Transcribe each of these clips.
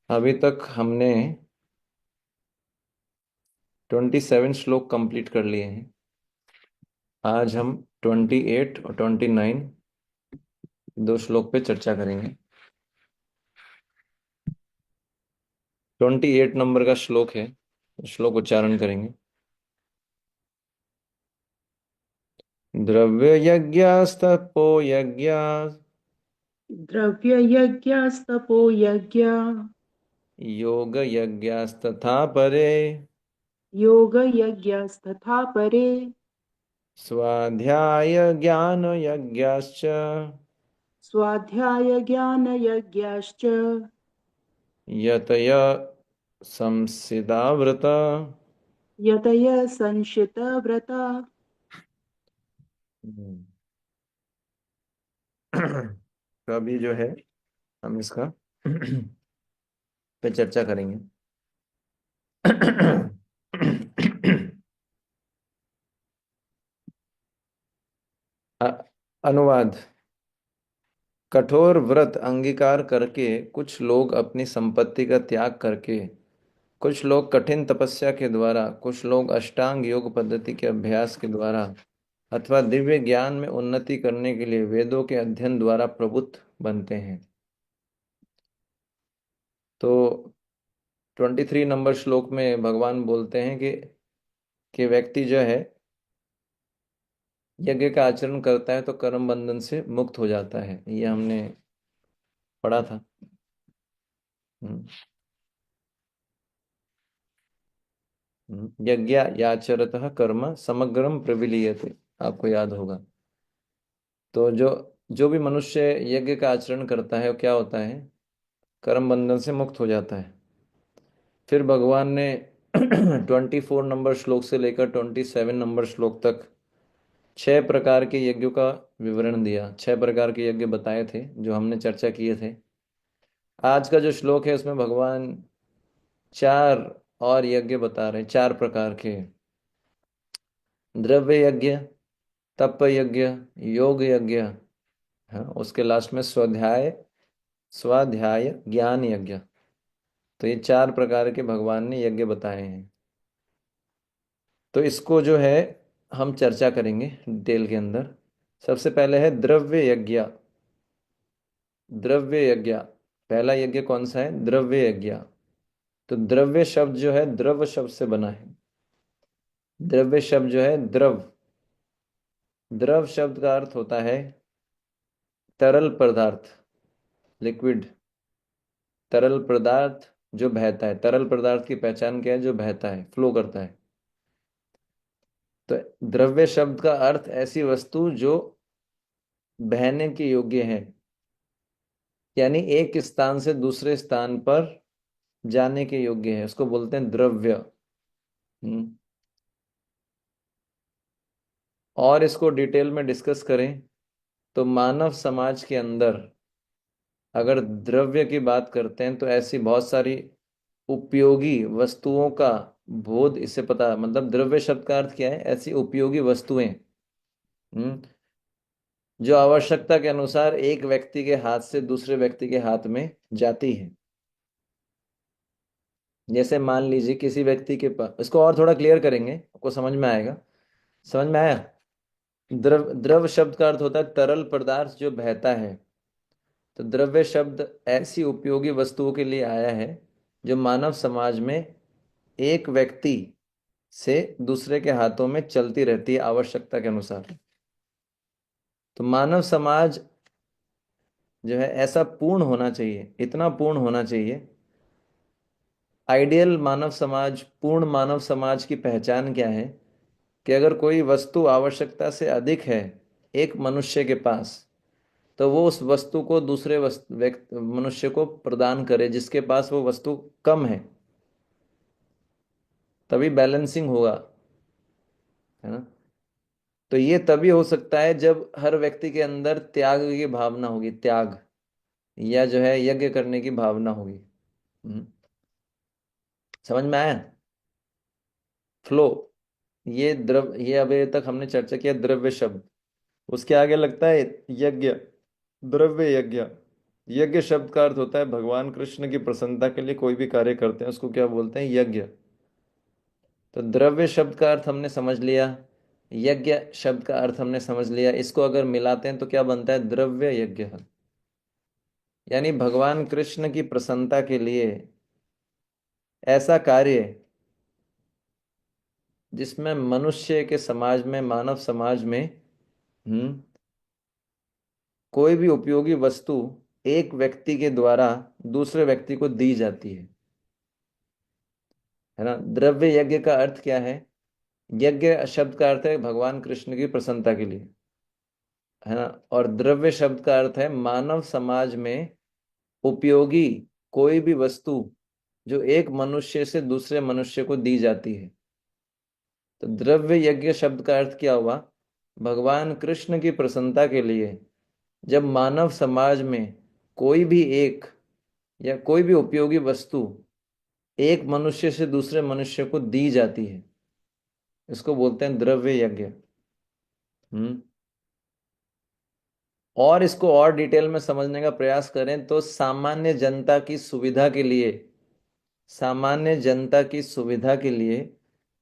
अभी तक हमने 27 श्लोक कंप्लीट कर लिए हैं। आज हम 28 और 29 दो श्लोक पे चर्चा करेंगे। 28 नंबर का श्लोक है, श्लोक उच्चारण करेंगे। द्रव्य यज्ञस्तपो यज्ञ द्रव्ययज्ञस्तपो यज्ञ योग यज्ञस्तथा परे योगयज्ञस्तथा परे स्वाध्याय ज्ञान यज्ञश्च स्वाध्यायज्ञानयज्ञाश्च यतय संसिदाव्रत। यतय संशितव्रता। तो अभी जो है हम इसका पे चर्चा करेंगे। अ- अनुवाद। कठोर व्रत अंगीकार करके कुछ लोग अपनी संपत्ति का त्याग करके, कुछ लोग कठिन तपस्या के द्वारा, कुछ लोग अष्टांग योग पद्धति के अभ्यास के द्वारा अथवा दिव्य ज्ञान में उन्नति करने के लिए वेदों के अध्ययन द्वारा प्रबुद्ध बनते हैं। तो 23 नंबर श्लोक में भगवान बोलते हैं कि व्यक्ति जो है यज्ञ का आचरण करता है तो कर्म बंधन से मुक्त हो जाता है। ये हमने पढ़ा था। हम्म, यज्ञ याचरतः कर्म समग्रम प्रविलीयते, आपको याद होगा। तो जो जो भी मनुष्य यज्ञ का आचरण करता है वो क्या होता है, कर्म बंधन से मुक्त हो जाता है। फिर भगवान ने 24 नंबर श्लोक से लेकर 27 नंबर श्लोक तक 6 प्रकार के यज्ञों का विवरण दिया। 6 प्रकार के यज्ञ बताए थे जो हमने चर्चा किए थे। आज का जो श्लोक है उसमें भगवान 4 और यज्ञ बता रहे हैं, 4 प्रकार के। द्रव्य यज्ञ, तप यज्ञ, योग यज्ञ, हाँ, उसके लास्ट में स्वाध्याय, स्वाध्याय ज्ञान यज्ञ। तो ये 4 प्रकार के भगवान ने यज्ञ बताए हैं। तो इसको जो है हम चर्चा करेंगे डिटेल के अंदर। सबसे पहले है द्रव्य यज्ञ। द्रव्य यज्ञ, पहला यज्ञ कौन सा है, द्रव्य यज्ञ। तो द्रव्य शब्द जो है द्रव्य शब्द से बना है। द्रव्य शब्द जो है द्रव, द्रव शब्द का अर्थ होता है तरल पदार्थ, लिक्विड। तरल पदार्थ जो बहता है, तरल पदार्थ की पहचान क्या है, जो बहता है, फ्लो करता है। तो द्रव्य शब्द का अर्थ ऐसी वस्तु जो बहने के योग्य है, यानी एक स्थान से दूसरे स्थान पर जाने के योग्य है, उसको बोलते हैं द्रव्य। हम्म। और इसको डिटेल में डिस्कस करें तो मानव समाज के अंदर अगर द्रव्य की बात करते हैं तो ऐसी बहुत सारी उपयोगी वस्तुओं का बोध इससे पता, मतलब द्रव्य शब्द का अर्थ क्या है, ऐसी उपयोगी वस्तुएं, हम्म, जो आवश्यकता के अनुसार एक व्यक्ति के हाथ से दूसरे व्यक्ति के हाथ में जाती है। जैसे मान लीजिए किसी व्यक्ति के पास, इसको और थोड़ा क्लियर करेंगे आपको समझ में आएगा। समझ में आया। द्रव, द्रव शब्द का अर्थ होता है तरल पदार्थ जो बहता है। तो द्रव्य शब्द ऐसी उपयोगी वस्तुओं के लिए आया है जो मानव समाज में एक व्यक्ति से दूसरे के हाथों में चलती रहती है आवश्यकता के अनुसार। तो मानव समाज जो है ऐसा पूर्ण होना चाहिए, इतना पूर्ण होना चाहिए। आइडियल मानव समाज, पूर्ण मानव समाज की पहचान क्या है, कि अगर कोई वस्तु आवश्यकता से अधिक है एक मनुष्य के पास, तो वो उस वस्तु को दूसरे मनुष्य को प्रदान करे जिसके पास वो वस्तु कम है। तभी बैलेंसिंग होगा, है ना। तो ये तभी हो सकता है जब हर व्यक्ति के अंदर त्याग की भावना होगी, त्याग, या जो है यज्ञ करने की भावना होगी। हम्म, समझ में आया। फ्लो। ये द्रव, ये अभी तक हमने चर्चा किया द्रव्य शब्द। उसके आगे लगता है यज्ञ, द्रव्य यज्ञ। यज्ञ शब्द का अर्थ होता है भगवान कृष्ण की प्रसन्नता के लिए कोई भी कार्य करते हैं उसको क्या बोलते हैं, यज्ञ। तो द्रव्य शब्द का अर्थ हमने समझ लिया, यज्ञ शब्द का अर्थ हमने समझ लिया, इसको अगर मिलाते हैं तो क्या बनता है, द्रव्य यज्ञ। यानी भगवान कृष्ण की प्रसन्नता के लिए ऐसा कार्य जिसमें मनुष्य के समाज में, मानव समाज में, हम्म कोई भी उपयोगी वस्तु एक व्यक्ति के द्वारा दूसरे व्यक्ति को दी जाती है ना। द्रव्य यज्ञ का अर्थ क्या है, यज्ञ शब्द का अर्थ है भगवान कृष्ण की प्रसन्नता के लिए, है ना। और द्रव्य शब्द का अर्थ है मानव समाज में उपयोगी कोई भी वस्तु जो एक मनुष्य से दूसरे मनुष्य को दी जाती है। तो द्रव्य यज्ञ शब्द का अर्थ क्या हुआ, भगवान कृष्ण की प्रसन्नता के लिए जब मानव समाज में कोई भी एक या कोई भी उपयोगी वस्तु एक मनुष्य से दूसरे मनुष्य को दी जाती है, इसको बोलते हैं द्रव्य यज्ञ। हम्म और इसको और डिटेल में समझने का प्रयास करें तो सामान्य जनता की सुविधा के लिए, सामान्य जनता की सुविधा के लिए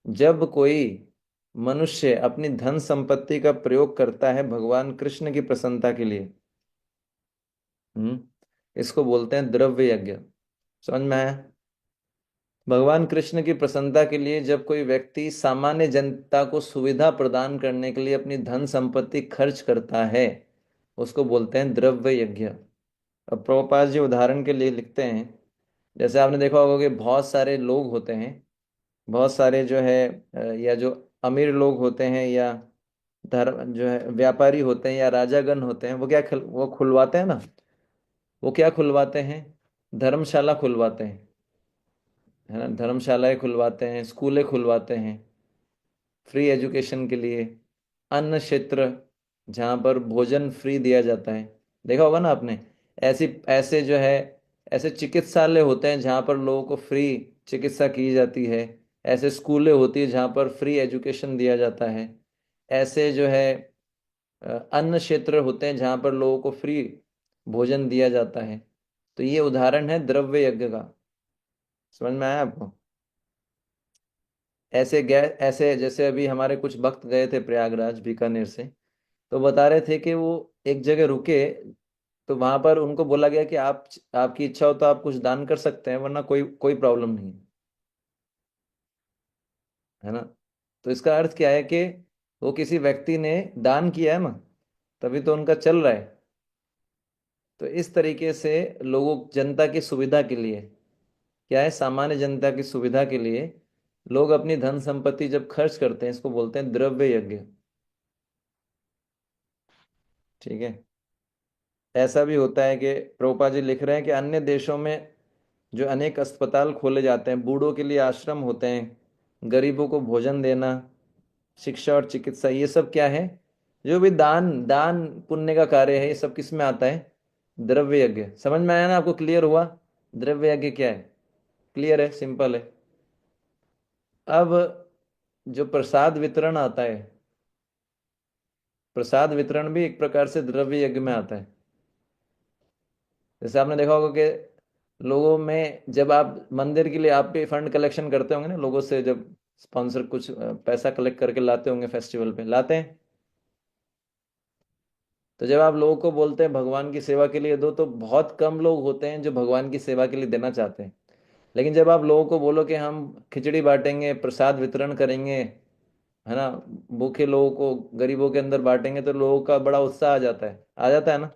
जब कोई मनुष्य अपनी धन संपत्ति का प्रयोग करता है भगवान कृष्ण की प्रसन्नता के लिए, इसको बोलते हैं द्रव्य यज्ञ। समझ में आया। भगवान कृष्ण की प्रसन्नता के लिए जब कोई व्यक्ति सामान्य जनता को सुविधा प्रदान करने के लिए अपनी धन संपत्ति खर्च करता है उसको बोलते हैं द्रव्य यज्ञ। अब प्रभुपाद जी उदाहरण के लिए लिखते हैं, जैसे आपने देखा होगा कि बहुत सारे लोग होते हैं, बहुत सारे जो है या जो अमीर लोग होते हैं या धर्म जो है व्यापारी होते हैं या राजागण होते हैं, वो क्या वो खुलवाते हैं ना, वो क्या खुलवाते हैं, धर्मशाला खुलवाते हैं, है ना। धर्मशालाएं खुलवाते हैं, स्कूलें खुलवाते हैं फ्री एजुकेशन के लिए, अन्न क्षेत्र जहाँ पर भोजन फ्री दिया जाता है, देखा होगा ना आपने। ऐसी ऐसे जो है ऐसे चिकित्सालय होते हैं जहाँ पर लोगों को फ्री चिकित्सा की जाती है, ऐसे स्कूलें होती है जहाँ पर फ्री एजुकेशन दिया जाता है, ऐसे जो है अन्न क्षेत्र होते हैं जहाँ पर लोगों को फ्री भोजन दिया जाता है। तो ये उदाहरण है द्रव्य यज्ञ का। समझ में आया आपको। ऐसे जैसे अभी हमारे कुछ भक्त गए थे प्रयागराज बीकानेर से, तो बता रहे थे कि वो एक जगह रुके, तो वहां पर उनको बोला गया कि आप, आपकी इच्छा हो तो आप कुछ दान कर सकते हैं, वरना कोई कोई प्रॉब्लम नहीं है ना। तो इसका अर्थ क्या है कि वो किसी व्यक्ति ने दान किया है ना, तभी तो उनका चल रहा है। तो इस तरीके से लोगों जनता की सुविधा के लिए क्या है, सामान्य जनता की सुविधा के लिए लोग अपनी धन संपत्ति जब खर्च करते हैं इसको बोलते हैं द्रव्य यज्ञ। ठीक है। ऐसा भी होता है कि प्रभुपाद जी लिख रहे हैं कि अन्य देशों में जो अनेक अस्पताल खोले जाते हैं, बूढ़ों के लिए आश्रम होते हैं, गरीबों को भोजन देना, शिक्षा और चिकित्सा, ये सब क्या है, जो भी दान दान पुण्य का कार्य है, ये सब किस में आता है, द्रव्य यज्ञ। समझ में आया ना आपको, क्लियर हुआ द्रव्य यज्ञ क्या है, क्लियर है, सिंपल है। अब जो प्रसाद वितरण आता है, प्रसाद वितरण भी एक प्रकार से द्रव्य यज्ञ में आता है। जैसे आपने देखा होगा कि लोगों में जब आप मंदिर के लिए आप भी फंड कलेक्शन करते होंगे ना लोगों से, जब स्पॉन्सर कुछ पैसा कलेक्ट करके लाते होंगे फेस्टिवल पे, लाते हैं। तो जब आप लोगों को बोलते हैं भगवान की सेवा के लिए दो, तो बहुत कम लोग होते हैं जो भगवान की सेवा के लिए देना चाहते हैं। लेकिन जब आप लोगों को बोलो कि हम खिचड़ी बांटेंगे, प्रसाद वितरण करेंगे, है ना, भूखे लोगों को, गरीबों के अंदर बांटेंगे, तो लोगों का बड़ा उत्साह आ जाता है, आ जाता है ना,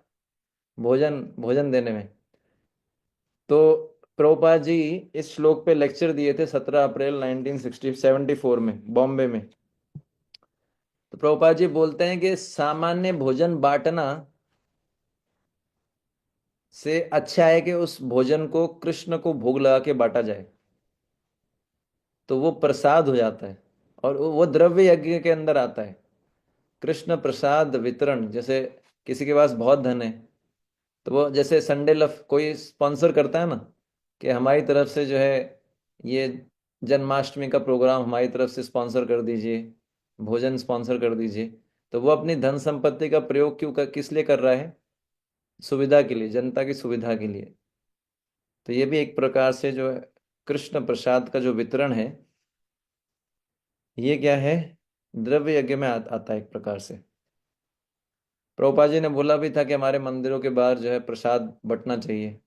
भोजन भोजन देने में। तो प्रभुपाद जी इस श्लोक पे लेक्चर दिए थे 17 अप्रैल 1974 में बॉम्बे में। तो प्रभुपाद जी बोलते हैं कि सामान्य भोजन बांटना से अच्छा है कि उस भोजन को कृष्ण को भोग लगा के बांटा जाए, तो वो प्रसाद हो जाता है और वो द्रव्य यज्ञ के अंदर आता है। कृष्ण प्रसाद वितरण, जैसे किसी के पास बहुत धन है, तो वो जैसे संडे लफ कोई स्पॉन्सर करता है ना, कि हमारी तरफ से जो है ये जन्माष्टमी का प्रोग्राम हमारी तरफ से स्पॉन्सर कर दीजिए, भोजन स्पॉन्सर कर दीजिए, तो वो अपनी धन संपत्ति का प्रयोग किस लिए कर रहा है, सुविधा के लिए, जनता की सुविधा के लिए। तो ये भी एक प्रकार से जो है कृष्ण प्रसाद का जो वितरण है, ये क्या है, द्रव्य यज्ञ में आता है एक प्रकार से। प्रभुपाद जी ने बोला भी था कि हमारे मंदिरों के बाहर जो है प्रसाद बंटना चाहिए।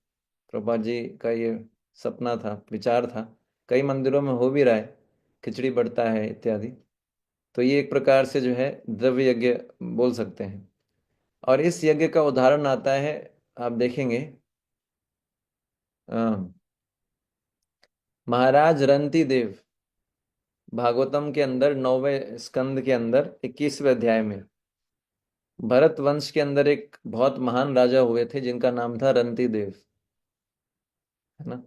प्रभुपाद जी का ये सपना था, विचार था। कई मंदिरों में हो भी रहा है, खिचड़ी बढ़ता है इत्यादि। तो ये एक प्रकार से जो है द्रव्य यज्ञ बोल सकते हैं। और इस यज्ञ का उदाहरण आता है, आप देखेंगे, अ, महाराज रंती देव, भागवतम के अंदर 9वें स्कंद के अंदर 21वें अध्याय में, भरत वंश के अंदर एक बहुत महान राजा हुए थे जिनका नाम था रंती देव, है ना।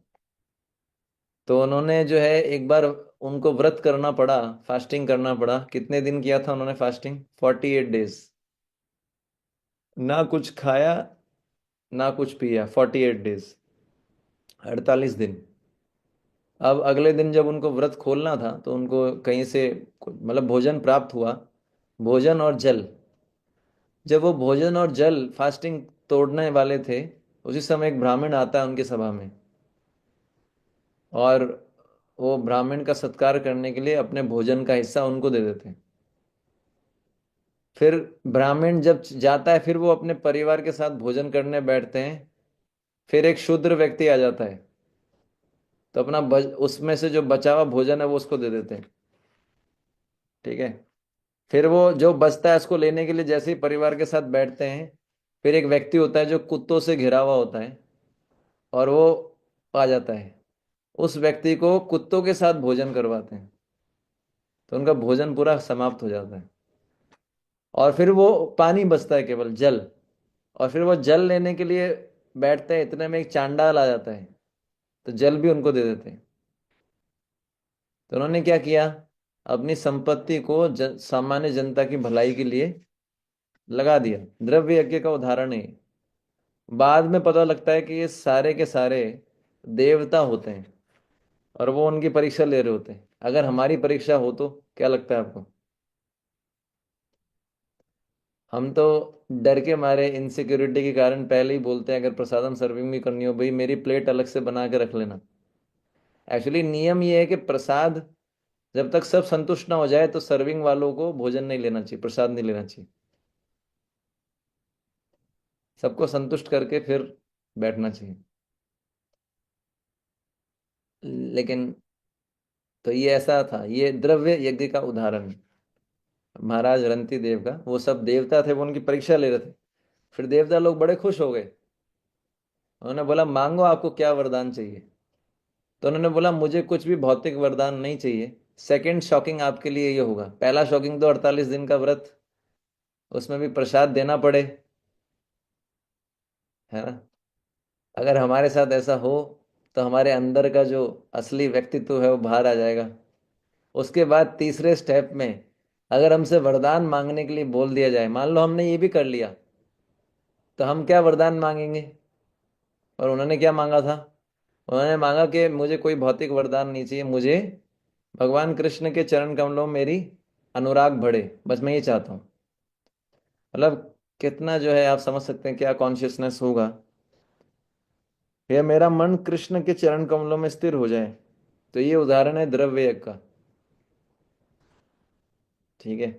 तो उन्होंने जो है एक बार उनको व्रत करना पड़ा, फास्टिंग करना पड़ा। कितने दिन किया था उन्होंने फास्टिंग? 48 डेज। ना कुछ खाया, ना कुछ पिया, 48 डेज, 48 दिन। अब अगले दिन जब उनको व्रत खोलना था तो उनको कहीं से मतलब भोजन प्राप्त हुआ, भोजन और जल। जब वो भोजन और जल फास्टिंग तोड़ने वाले थे, उसी समय एक ब्राह्मण आता है उनकी सभा में, और वो ब्राह्मण का सत्कार करने के लिए अपने भोजन का हिस्सा उनको दे देते हैं। फिर ब्राह्मण जब जाता है, फिर वो अपने परिवार के साथ भोजन करने बैठते हैं। फिर एक शूद्र व्यक्ति आ जाता है, तो अपना उसमें से जो बचा हुआ भोजन है वो उसको दे देते हैं। ठीक है। फिर वो जो बचता है उसको लेने के लिए जैसे ही परिवार के साथ बैठते हैं, फिर एक व्यक्ति होता है जो कुत्तों से घिरा हुआ होता है, और वो आ जाता है। उस व्यक्ति को कुत्तों के साथ भोजन करवाते हैं, तो उनका भोजन पूरा समाप्त हो जाता है। और फिर वो पानी बचता है, केवल जल। और फिर वो जल लेने के लिए बैठते हैं, इतने में एक चांडाल आ जाता है, तो जल भी उनको दे देते हैं। तो उन्होंने क्या किया, अपनी संपत्ति को सामान्य जनता की भलाई के लिए लगा दिया। द्रव्य यज्ञ का उदाहरण है। बाद में पता लगता है कि ये सारे के सारे देवता होते हैं, और वो उनकी परीक्षा ले रहे होते हैं। अगर हमारी परीक्षा हो तो क्या लगता है आपको? हम तो डर के मारे, इनसिक्योरिटी के कारण पहले ही बोलते हैं, अगर प्रसादम सर्विंग भी करनी हो, भाई मेरी प्लेट अलग से बना के रख लेना। एक्चुअली नियम ये है कि प्रसाद, जब तक सब संतुष्ट ना हो जाए तो सर्विंग वालों को भोजन नहीं लेना चाहिए, प्रसाद नहीं लेना चाहिए। सबको संतुष्ट करके फिर बैठना चाहिए। लेकिन तो ये ऐसा था, ये द्रव्य यज्ञ का उदाहरण है। महाराज रंती देव का, वो सब देवता थे, वो उनकी परीक्षा ले रहे थे। फिर देवता लोग बड़े खुश हो गए। उन्होंने बोला मांगो, आपको क्या वरदान चाहिए? तो उन्होंने बोला मुझे कुछ भी भौतिक वरदान नहीं चाहिए। सेकंड शॉकिंग आपके लिए ये होगा, पहला शॉकिंग तो 48 दिन का व्रत, उसमें भी प्रसाद देना पड़े, है ना। अगर हमारे साथ ऐसा हो तो हमारे अंदर का जो असली व्यक्तित्व है वो बाहर आ जाएगा। उसके बाद तीसरे स्टेप में, अगर हमसे वरदान मांगने के लिए बोल दिया जाए, मान लो हमने ये भी कर लिया, तो हम क्या वरदान मांगेंगे? और उन्होंने क्या मांगा था? उन्होंने मांगा कि मुझे कोई भौतिक वरदान नहीं चाहिए, मुझे भगवान कृष्ण के चरण कमलों में मेरी अनुराग बढ़े, बस मैं ये चाहता हूँ। मतलब कितना जो है, आप समझ सकते हैं क्या कॉन्शियसनेस होगा। ये मेरा मन कृष्ण के चरण कमलों में स्थिर हो जाए। तो ये उदाहरण है द्रव्य यज्ञ का। ठीक है।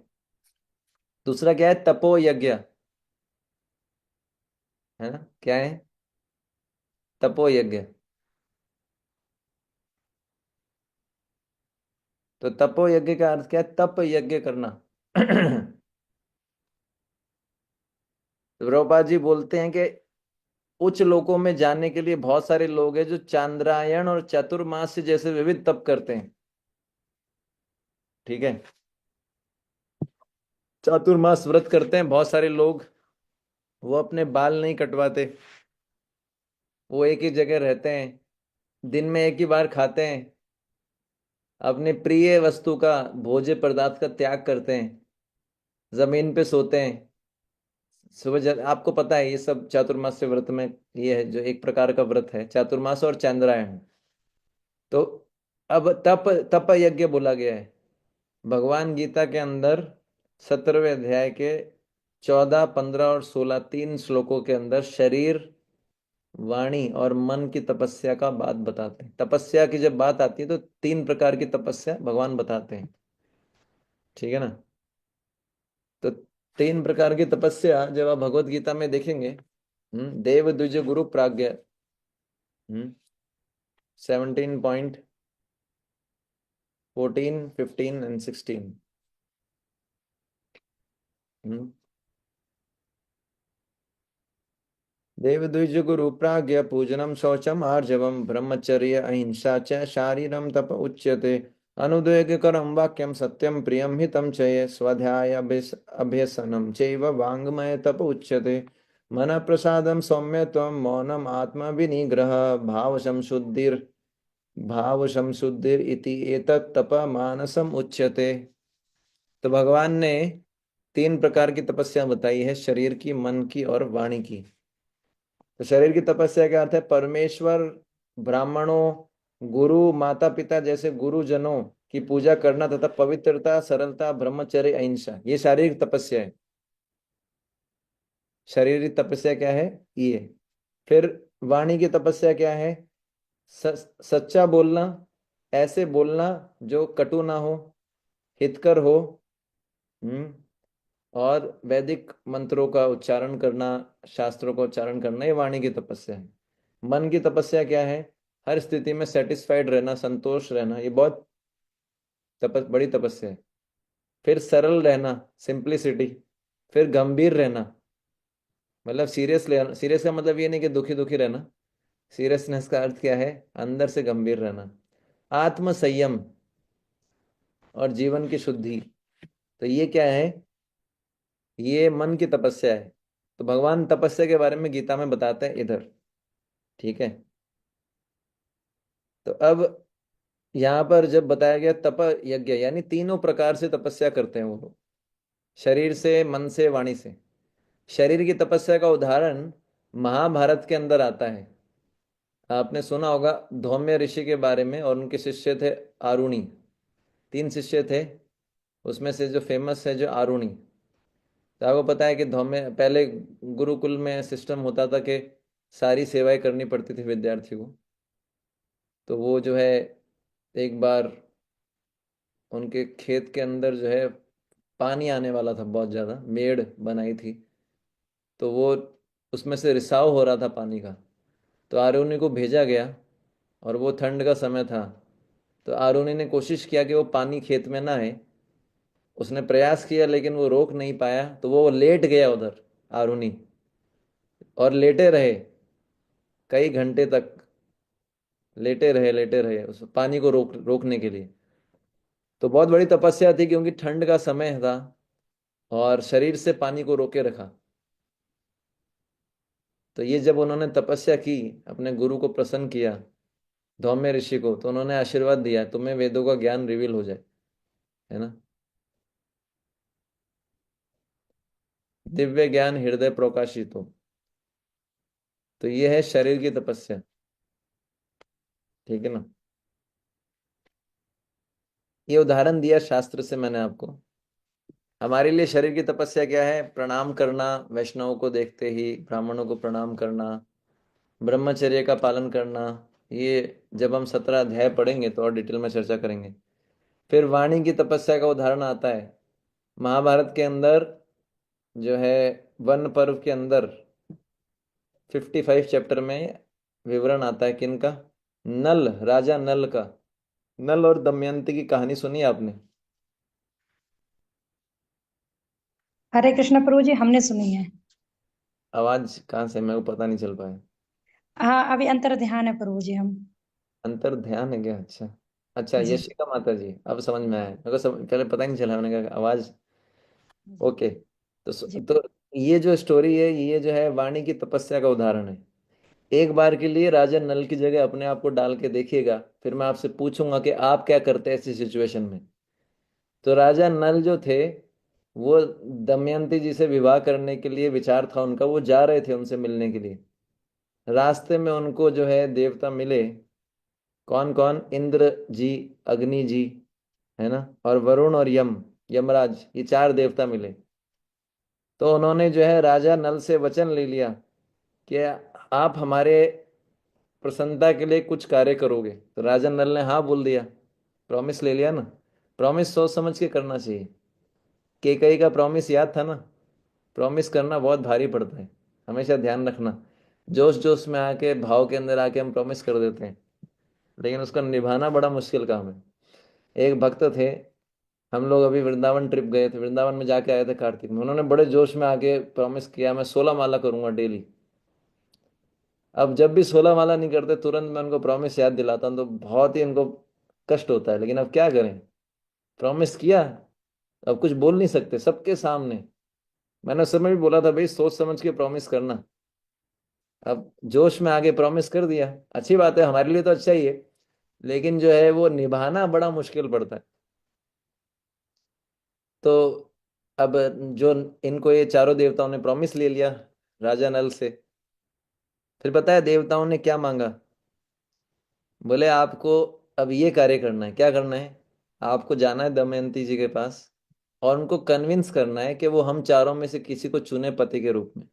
दूसरा क्या है? तपो यज्ञ, है ना। क्या है? तपो यज्ञ। तो तपो यज्ञ का अर्थ क्या है? तप यज्ञ करना। प्रभुपाद जी बोलते हैं कि उच्च लोकों में जाने के लिए बहुत सारे लोग हैं जो चांद्रायण और चातुर्मास जैसे विविध तप करते हैं। ठीक है। चातुर्मास व्रत करते हैं बहुत सारे लोग। वो अपने बाल नहीं कटवाते, वो एक ही जगह रहते हैं, दिन में एक ही बार खाते हैं, अपने प्रिय वस्तु का, भोज्य पदार्थ का त्याग करते हैं, जमीन पे सोते हैं। आपको पता है ये सब चातुर्मास्य व्रत में, ये है जो एक प्रकार का व्रत है, चातुर्मास और चांद्रायण। तो अब तप, तप यज्ञ बोला गया है भगवान गीता के अंदर 17वें अध्याय के 14, 15 और 16 तीन श्लोकों के अंदर शरीर, वाणी और मन की तपस्या का बात बताते हैं। तपस्या की जब बात आती है तो तीन प्रकार की तपस्या भगवान बताते हैं। ठीक है ना। तो तीन प्रकार की तपस्या जब आप भगवत गीता में देखेंगे, देव द्विज गुरु प्राज्ञ, 17.14, 15 एंड 16। देवद्विज गुरु प्राज्ञ पूजनम शौचम आर्जवम ब्रह्मचर्य अहिंसा च शारीरम तप उच्यते अनुद्वेगकरं वाक्यम सत्यम प्रियम हितम च ये स्वाध्याय अभ्यसनम चैव वाङ्मय तप उच्यते मन प्रसादम सौम्यत्वम मौनम आत्मा विनिग्रह भाव संशुद्धिर इति एतत् तप मानसम उच्यते। तो भगवान ने तीन प्रकार की तपस्या बताई है, शरीर की, मन की और वाणी की। तो शरीर की तपस्या का अर्थ है परमेश्वर, ब्राह्मणों, गुरु, माता पिता जैसे गुरुजनों की पूजा करना तथा पवित्रता, सरलता, ब्रह्मचर्य, अहिंसा, ये शारीरिक तपस्या है। शारीरिक तपस्या क्या है ये। फिर वाणी की तपस्या क्या है, सच्चा बोलना, ऐसे बोलना जो कटु ना हो, हितकर हो। हम्म और वैदिक मंत्रों का उच्चारण करना, शास्त्रों का उच्चारण करना, ये वाणी की तपस्या है। मन की तपस्या क्या है, हर स्थिति में सेटिस्फाइड रहना, संतोष रहना, ये बहुत बड़ी तपस्या है। फिर सरल रहना, सिंप्लिसिटी। फिर गंभीर रहना, मतलब सीरियस लेना। सीरियस का मतलब ये नहीं कि दुखी दुखी रहना। सीरियसनेस का अर्थ क्या है, अंदर से गंभीर रहना। आत्म संयम और जीवन की शुद्धि, तो ये क्या है, ये मन की तपस्या है। तो भगवान तपस्या के बारे में गीता में बताते हैं इधर। ठीक है। तो अब यहाँ पर जब बताया गया तप यज्ञ, यानी तीनों प्रकार से तपस्या करते हैं वो लोग, शरीर से, मन से, वाणी से। शरीर की तपस्या का उदाहरण महाभारत के अंदर आता है। आपने सुना होगा धौम्य ऋषि के बारे में, और उनके शिष्य थे आरुणि। तीन शिष्य थे, उसमें से जो फेमस है जो आरुणि। तो आपको पता है कि धौम्य पहले गुरुकुल में सिस्टम होता था कि सारी सेवाएं करनी पड़ती थी विद्यार्थी को। तो वो जो है एक बार उनके खेत के अंदर जो है पानी आने वाला था, बहुत ज़्यादा मेड़ बनाई थी। तो वो उसमें से रिसाव हो रहा था पानी का। तो आरुणि को भेजा गया, और वो ठंड का समय था। तो आरुणि ने कोशिश किया कि वो पानी खेत में ना आए। उसने प्रयास किया लेकिन वो रोक नहीं पाया, तो वो लेट गया उधर, आरुणि, और लेटे रहे कई घंटे तक। लेटे रहे उस पानी को रोकने के लिए। तो बहुत बड़ी तपस्या थी क्योंकि ठंड का समय था, और शरीर से पानी को रोके रखा। तो ये जब उन्होंने तपस्या की, अपने गुरु को प्रसन्न किया, धौम्य ऋषि को, तो उन्होंने आशीर्वाद दिया तुम्हें वेदों का ज्ञान रिवील हो जाए, है ना। दिव्य ज्ञान हृदय प्रकाशित हो। तो ये है शरीर की तपस्या। ठीक है ना। ये उदाहरण दिया शास्त्र से मैंने आपको। हमारे लिए शरीर की तपस्या क्या है, प्रणाम करना, वैष्णवों को देखते ही ब्राह्मणों को प्रणाम करना, ब्रह्मचर्य का पालन करना। ये जब हम 17 अध्याय पढ़ेंगे तो और डिटेल में चर्चा करेंगे। फिर वाणी की तपस्या का उदाहरण आता है महाभारत के अंदर, जो है वन पर्व के अंदर 55 चैप्टर में विवरण आता है किनका, नल, राजा नल का। नल और दमयंती की कहानी सुनी है आपने। हरे कृष्ण प्रभु जी, हमने सुनी है। आवाज कहाँ से, मेरे को पता नहीं चल पाया। हाँ, अभी अंतर ध्यान है प्रभु जी हम। अंतर ध्यान है क्या, अच्छा। अच्छा, जी यशिका माता जी, अब समझ में आया मेरे को। पहले पता ही नहीं चला, मैंने कहा आवाज। जी ओके। तो जी। तो ये जो स्टोरी है, ये जो है वाणी की तपस्या का उदाहरण है। एक बार के लिए राजा नल की जगह अपने आप को डाल के देखिएगा, फिर मैं आपसे पूछूंगा कि आप क्या करते हैं ऐसी सिचुएशन में। तो राजा नल जो थे, वो दमयंती जी से विवाह करने के लिए विचार था उनका, वो जा रहे थे उनसे मिलने के लिए। रास्ते में उनको जो है देवता मिले। कौन कौन, इंद्र जी, अग्नि जी, है ना, और वरुण और यमराज, ये चार देवता मिले। तो उन्होंने जो है राजा नल से वचन ले लिया कि आप हमारे प्रसन्नता के लिए कुछ कार्य करोगे। तो राजा नल ने हाँ बोल दिया, प्रॉमिस ले लिया ना। प्रॉमिस सोच समझ के करना चाहिए। केकई का प्रॉमिस याद था ना। प्रॉमिस करना बहुत भारी पड़ता है, हमेशा ध्यान रखना। जोश जोश में आके, भाव के अंदर आके हम प्रॉमिस कर देते हैं, लेकिन उसका निभाना बड़ा मुश्किल काम है। एक भक्त थे, हम लोग अभी वृंदावन ट्रिप गए थे, वृंदावन में जाके आए थे कार्तिक में। उन्होंने बड़े जोश में आके प्रॉमिस किया मैं 16 माला करूंगा डेली। अब जब भी 16 माला नहीं करते, तुरंत मैं उनको प्रॉमिस याद दिलाता हूँ तो बहुत ही उनको कष्ट होता है, लेकिन अब क्या करें, प्रॉमिस किया, अब कुछ बोल नहीं सकते सबके सामने। मैंने उस समय भी बोला था भाई सोच समझ के प्रॉमिस करना। अब जोश में आगे प्रॉमिस कर दिया, अच्छी बात है, हमारे लिए तो अच्छा ही है, लेकिन जो है वो निभाना बड़ा मुश्किल पड़ता है। तो अब जो इनको ये चारों देवताओं ने प्रॉमिस ले लिया राजा नल से। फिर पता है देवताओं ने क्या मांगा? बोले आपको अब ये कार्य करना है। क्या करना है? आपको जाना है दमयंती जी के पास और उनको कन्विंस करना है कि वो हम चारों में से किसी को चुने पति के रूप में।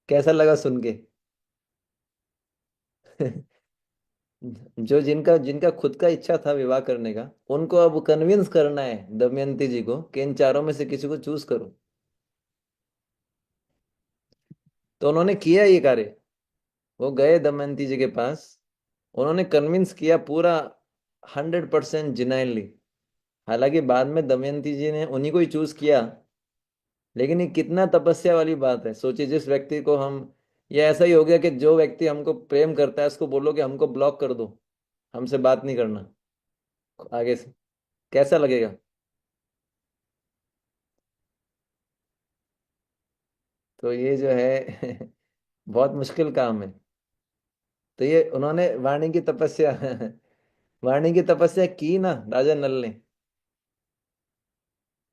कैसा लगा सुन के? जो जिनका जिनका खुद का इच्छा था विवाह करने का, उनको अब कन्विंस करना है दमयंती जी को कि इन चारों में से किसी को चूज करो। तो उन्होंने किया ये कार्य। वो गए दमयंती जी के पास, उन्होंने कन्विंस किया पूरा 100% जिनाइनली। हालांकि बाद में दमयंती जी ने उन्हीं को ही चूज किया, लेकिन ये कितना तपस्या वाली बात है। सोचिए जिस व्यक्ति को हम, ये ऐसा ही हो गया कि जो व्यक्ति हमको प्रेम करता है उसको बोलो कि हमको ब्लॉक कर दो, हमसे बात नहीं करना आगे से, कैसा लगेगा? तो ये जो है बहुत मुश्किल काम है। तो ये उन्होंने वाणी की तपस्या वाणी की तपस्या की ना राजा नल ने।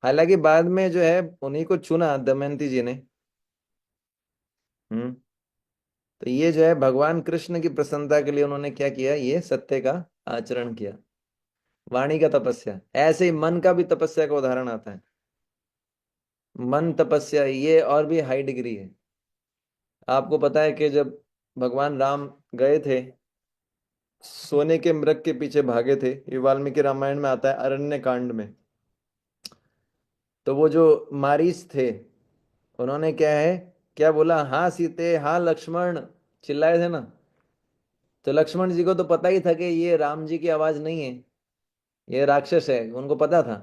हालांकि बाद में जो है उन्हीं को चुना दमयंती जी ने। हम्म। तो ये जो है भगवान कृष्ण की प्रसन्नता के लिए उन्होंने क्या किया, ये सत्य का आचरण किया। वाणी का तपस्या, ऐसे ही मन का भी तपस्या का उदाहरण आता है। मन तपस्या ये और भी हाई डिग्री है। आपको पता है कि जब भगवान राम गए थे, सोने के मृग के पीछे भागे थे, ये वाल्मीकि रामायण में आता है अरण्य कांड में। तो वो जो मारीच थे, उन्होंने क्या है, क्या बोला, हाँ सीते हाँ लक्ष्मण, चिल्लाए थे ना। तो लक्ष्मण जी को तो पता ही था कि ये राम जी की आवाज नहीं है, ये राक्षस है, उनको पता था।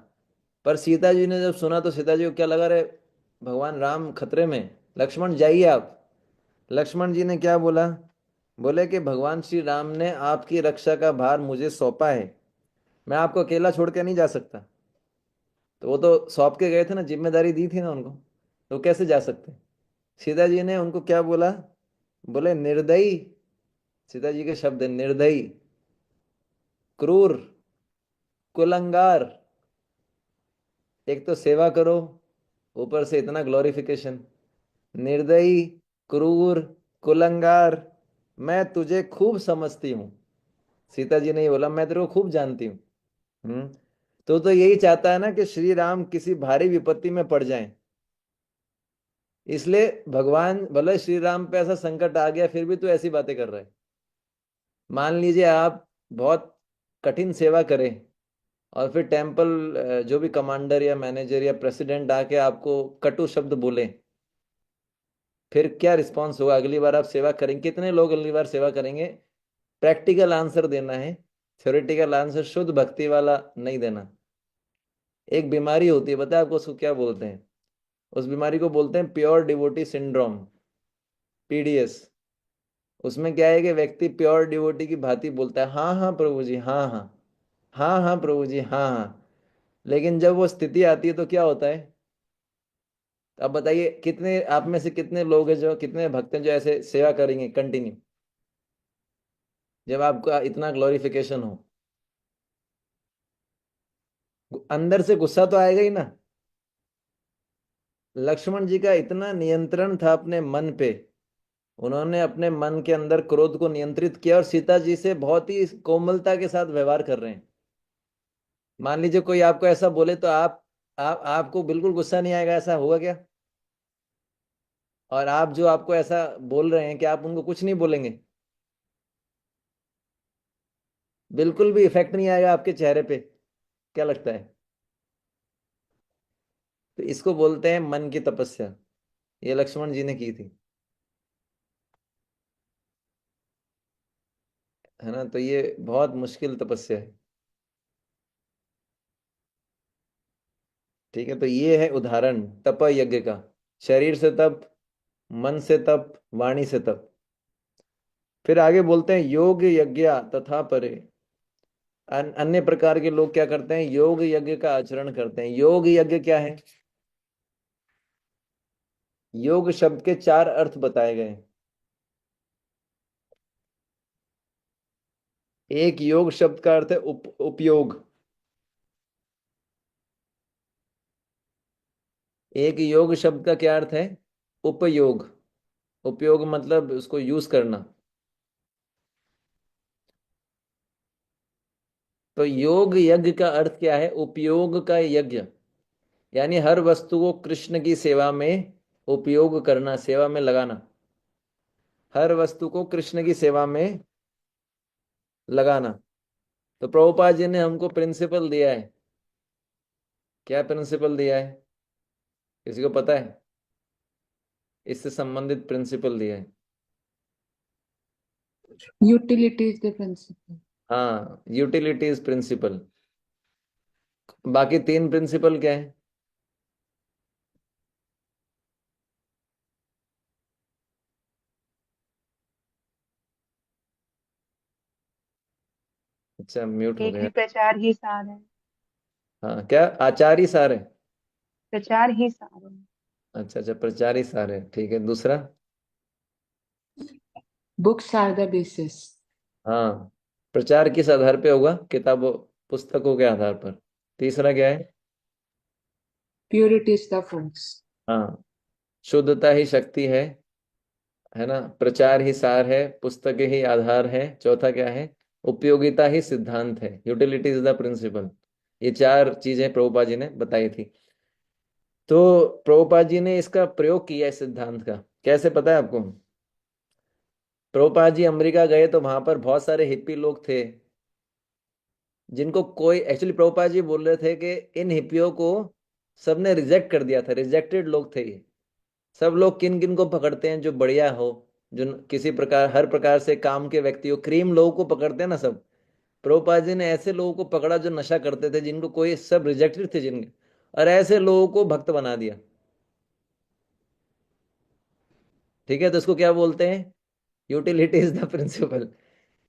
पर सीता जी ने जब सुना तो सीता जी को क्या लगा, रे भगवान राम खतरे में, लक्ष्मण जाइए आप। लक्ष्मण जी ने क्या बोला? बोले कि भगवान श्री राम ने आपकी रक्षा का भार मुझे सौंपा है, मैं आपको अकेला छोड़ के नहीं जा सकता। तो वो तो सौंप के गए थे ना, जिम्मेदारी दी थी ना उनको, तो कैसे जा सकते? सीता जी ने उनको क्या बोला? बोले निर्दयी, सीता जी के शब्द है, निर्दयी, क्रूर, कुलंगार। एक तो सेवा करो, ऊपर से इतना ग्लोरिफिकेशन। निर्दयी, क्रूर, कुलंगार, मैं तुझे खूब समझती हूँ। सीता जी ने ये बोला, मैं तेरे को खूब जानती हूँ। हम्म। तो यही चाहता है ना कि श्री राम किसी भारी विपत्ति में पड़ जाएं। इसलिए भगवान भले श्री राम पे ऐसा संकट आ गया फिर भी तू ऐसी बातें कर रहा है। मान लीजिए आप बहुत कठिन सेवा करें और फिर टेम्पल जो भी कमांडर या मैनेजर या प्रेसिडेंट आके आपको कटु शब्द बोले, फिर क्या रिस्पॉन्स होगा? अगली बार आप सेवा करेंगे? कितने लोग अगली बार सेवा करेंगे? प्रैक्टिकल आंसर देना है, थ्योरेटिकल आंसर शुद्ध भक्ति वाला नहीं देना। एक बीमारी होती है, पता है आपको उसको क्या बोलते हैं? उस बीमारी को बोलते हैं प्योर डिवोटी सिंड्रोम, पीडीएस। उसमें क्या है कि व्यक्ति प्योर डिवोटी की भांति बोलता है, हाँ हाँ प्रभु जी, हाँ हाँ, हाँ हाँ प्रभु जी, हाँ हाँ। लेकिन जब वो स्थिति आती है तो क्या होता है? अब बताइए कितने आप में से कितने लोग हैं, जो कितने भक्त हैं जो ऐसे सेवा करेंगे कंटिन्यू, जब आपका इतना ग्लोरिफिकेशन हो? अंदर से गुस्सा तो आएगा ही ना। लक्ष्मण जी का इतना नियंत्रण था अपने मन पे, उन्होंने अपने मन के अंदर क्रोध को नियंत्रित किया और सीता जी से बहुत ही कोमलता के साथ व्यवहार कर रहे हैं। मान लीजिए कोई आपको ऐसा बोले तो आप आपको बिल्कुल गुस्सा नहीं आएगा, ऐसा होगा क्या? और आप जो आपको ऐसा बोल रहे हैं कि आप उनको कुछ नहीं बोलेंगे, बिल्कुल भी इफेक्ट नहीं आएगा आपके चेहरे पे? क्या लगता है? तो इसको बोलते हैं मन की तपस्या। ये लक्ष्मण जी ने की थी, है ना? तो ये बहुत मुश्किल तपस्या है। ठीक है, तो ये है उदाहरण तप यज्ञ का। शरीर से तप, मन से तप, वाणी से तप। फिर आगे बोलते हैं योग यज्ञ तथा परे। अन्य प्रकार के लोग क्या करते हैं? योग यज्ञ का आचरण करते हैं। योग यज्ञ क्या है? योग शब्द के चार अर्थ बताए गए हैं। एक, योग शब्द का अर्थ है उपयोग। एक योग शब्द का क्या अर्थ है? उपयोग। उपयोग मतलब उसको यूज करना। तो योग यज्ञ का अर्थ क्या है? उपयोग का यज्ञ। यानी हर वस्तु को कृष्ण की सेवा में उपयोग करना, सेवा में लगाना। हर वस्तु को कृष्ण की सेवा में लगाना। तो प्रभुपाद जी ने हमको प्रिंसिपल दिया है। क्या प्रिंसिपल दिया है? किसी को पता है? इससे संबंधित प्रिंसिपल दिया है। Utility is the principle. हाँ, यूटिलिटीज प्रिंसिपल। बाकी तीन प्रिंसिपल क्या है? अच्छा, म्यूट हो एक गया। है प्रचार ही सार है। हाँ, क्या आचारी सार है? प्रचार ही सार है। अच्छा अच्छा, प्रचारी सार है, ठीक है। दूसरा? Books are the basis. हाँ, प्रचार किस आधार पे होगा? किताबों, पुस्तकों के आधार पर। तीसरा क्या है? Purity is the fruits. हाँ, शुद्धता ही शक्ति है ना? प्रचार ही सार है, पुस्तकें ही आधार है। चौथा क्या है? उपयोगिता ही सिद्धांत है। Utility is the principle. ये चार चीजें प्रभुपाद जी ने बताई थी। तो प्रभुपाद जी ने इसका प्रयोग किया है सिद्धांत का। कैसे, पता है आपको? प्रभुपाद जी अमेरिका गए तो वहां पर बहुत सारे हिप्पी लोग थे, जिनको कोई, एक्चुअली प्रभुपाद जी बोल रहे थे कि इन हिप्पियों को सबने रिजेक्ट कर दिया था। रिजेक्टेड लोग थे ये। सब लोग किन किन को पकड़ते हैं? जो बढ़िया हो, जो किसी प्रकार, हर प्रकार से काम के व्यक्ति हो, क्रीम लोगों को पकड़ते हैं ना सब। प्रभुपाद जी ने ऐसे लोगों को पकड़ा जो नशा करते थे, जिनको कोई, सब रिजेक्टेड थे जिनके, और ऐसे लोगों को भक्त बना दिया। ठीक है, तो इसको क्या बोलते हैं? Utility is the principle.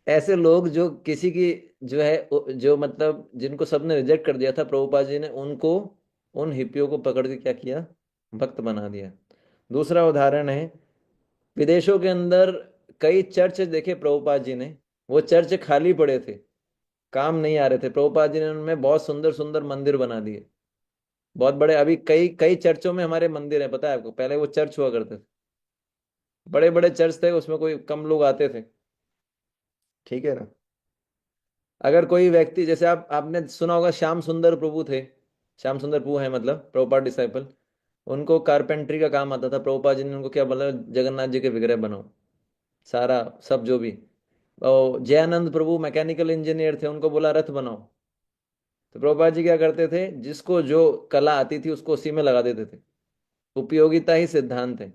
ऐसे लोग जो किसी की, जो है, जो मतलब जिनको सबने रिजेक्ट कर दिया था, प्रभुपाद जी ने उनको, उन हिप्पियों को पकड़ के क्या किया? भक्त बना दिया। दूसरा उदाहरण है, विदेशों के अंदर कई चर्च देखे प्रभुपाद जी ने। वो चर्च खाली पड़े थे, काम नहीं आ रहे थे। प्रभुपाद जी ने उनमें बहुत सुंदर सुंदर मंदिर बना दिए, बहुत बड़े। अभी कई कई चर्चों में हमारे मंदिर है, पता है आपको? पहले वो चर्च हुआ करते थे, बड़े बड़े चर्च थे, उसमें कोई कम लोग आते थे। ठीक है ना? अगर कोई व्यक्ति, जैसे आपने सुना होगा, श्याम सुंदर प्रभु थे। श्याम सुंदर प्रभु है मतलब प्रभुपाद डिसाइपल। उनको कारपेंट्री का काम आता था। प्रभुपाद जी ने उनको क्या बोला? जगन्नाथ जी के विग्रह बनाओ, सारा सब जो भी। और जयानंद प्रभु मैकेनिकल इंजीनियर थे, उनको बोला रथ बनाओ। तो प्रभुपाद जी क्या करते थे? जिसको जो कला आती थी उसको उसी में लगा देते थे। उपयोगिता ही सिद्धांत है।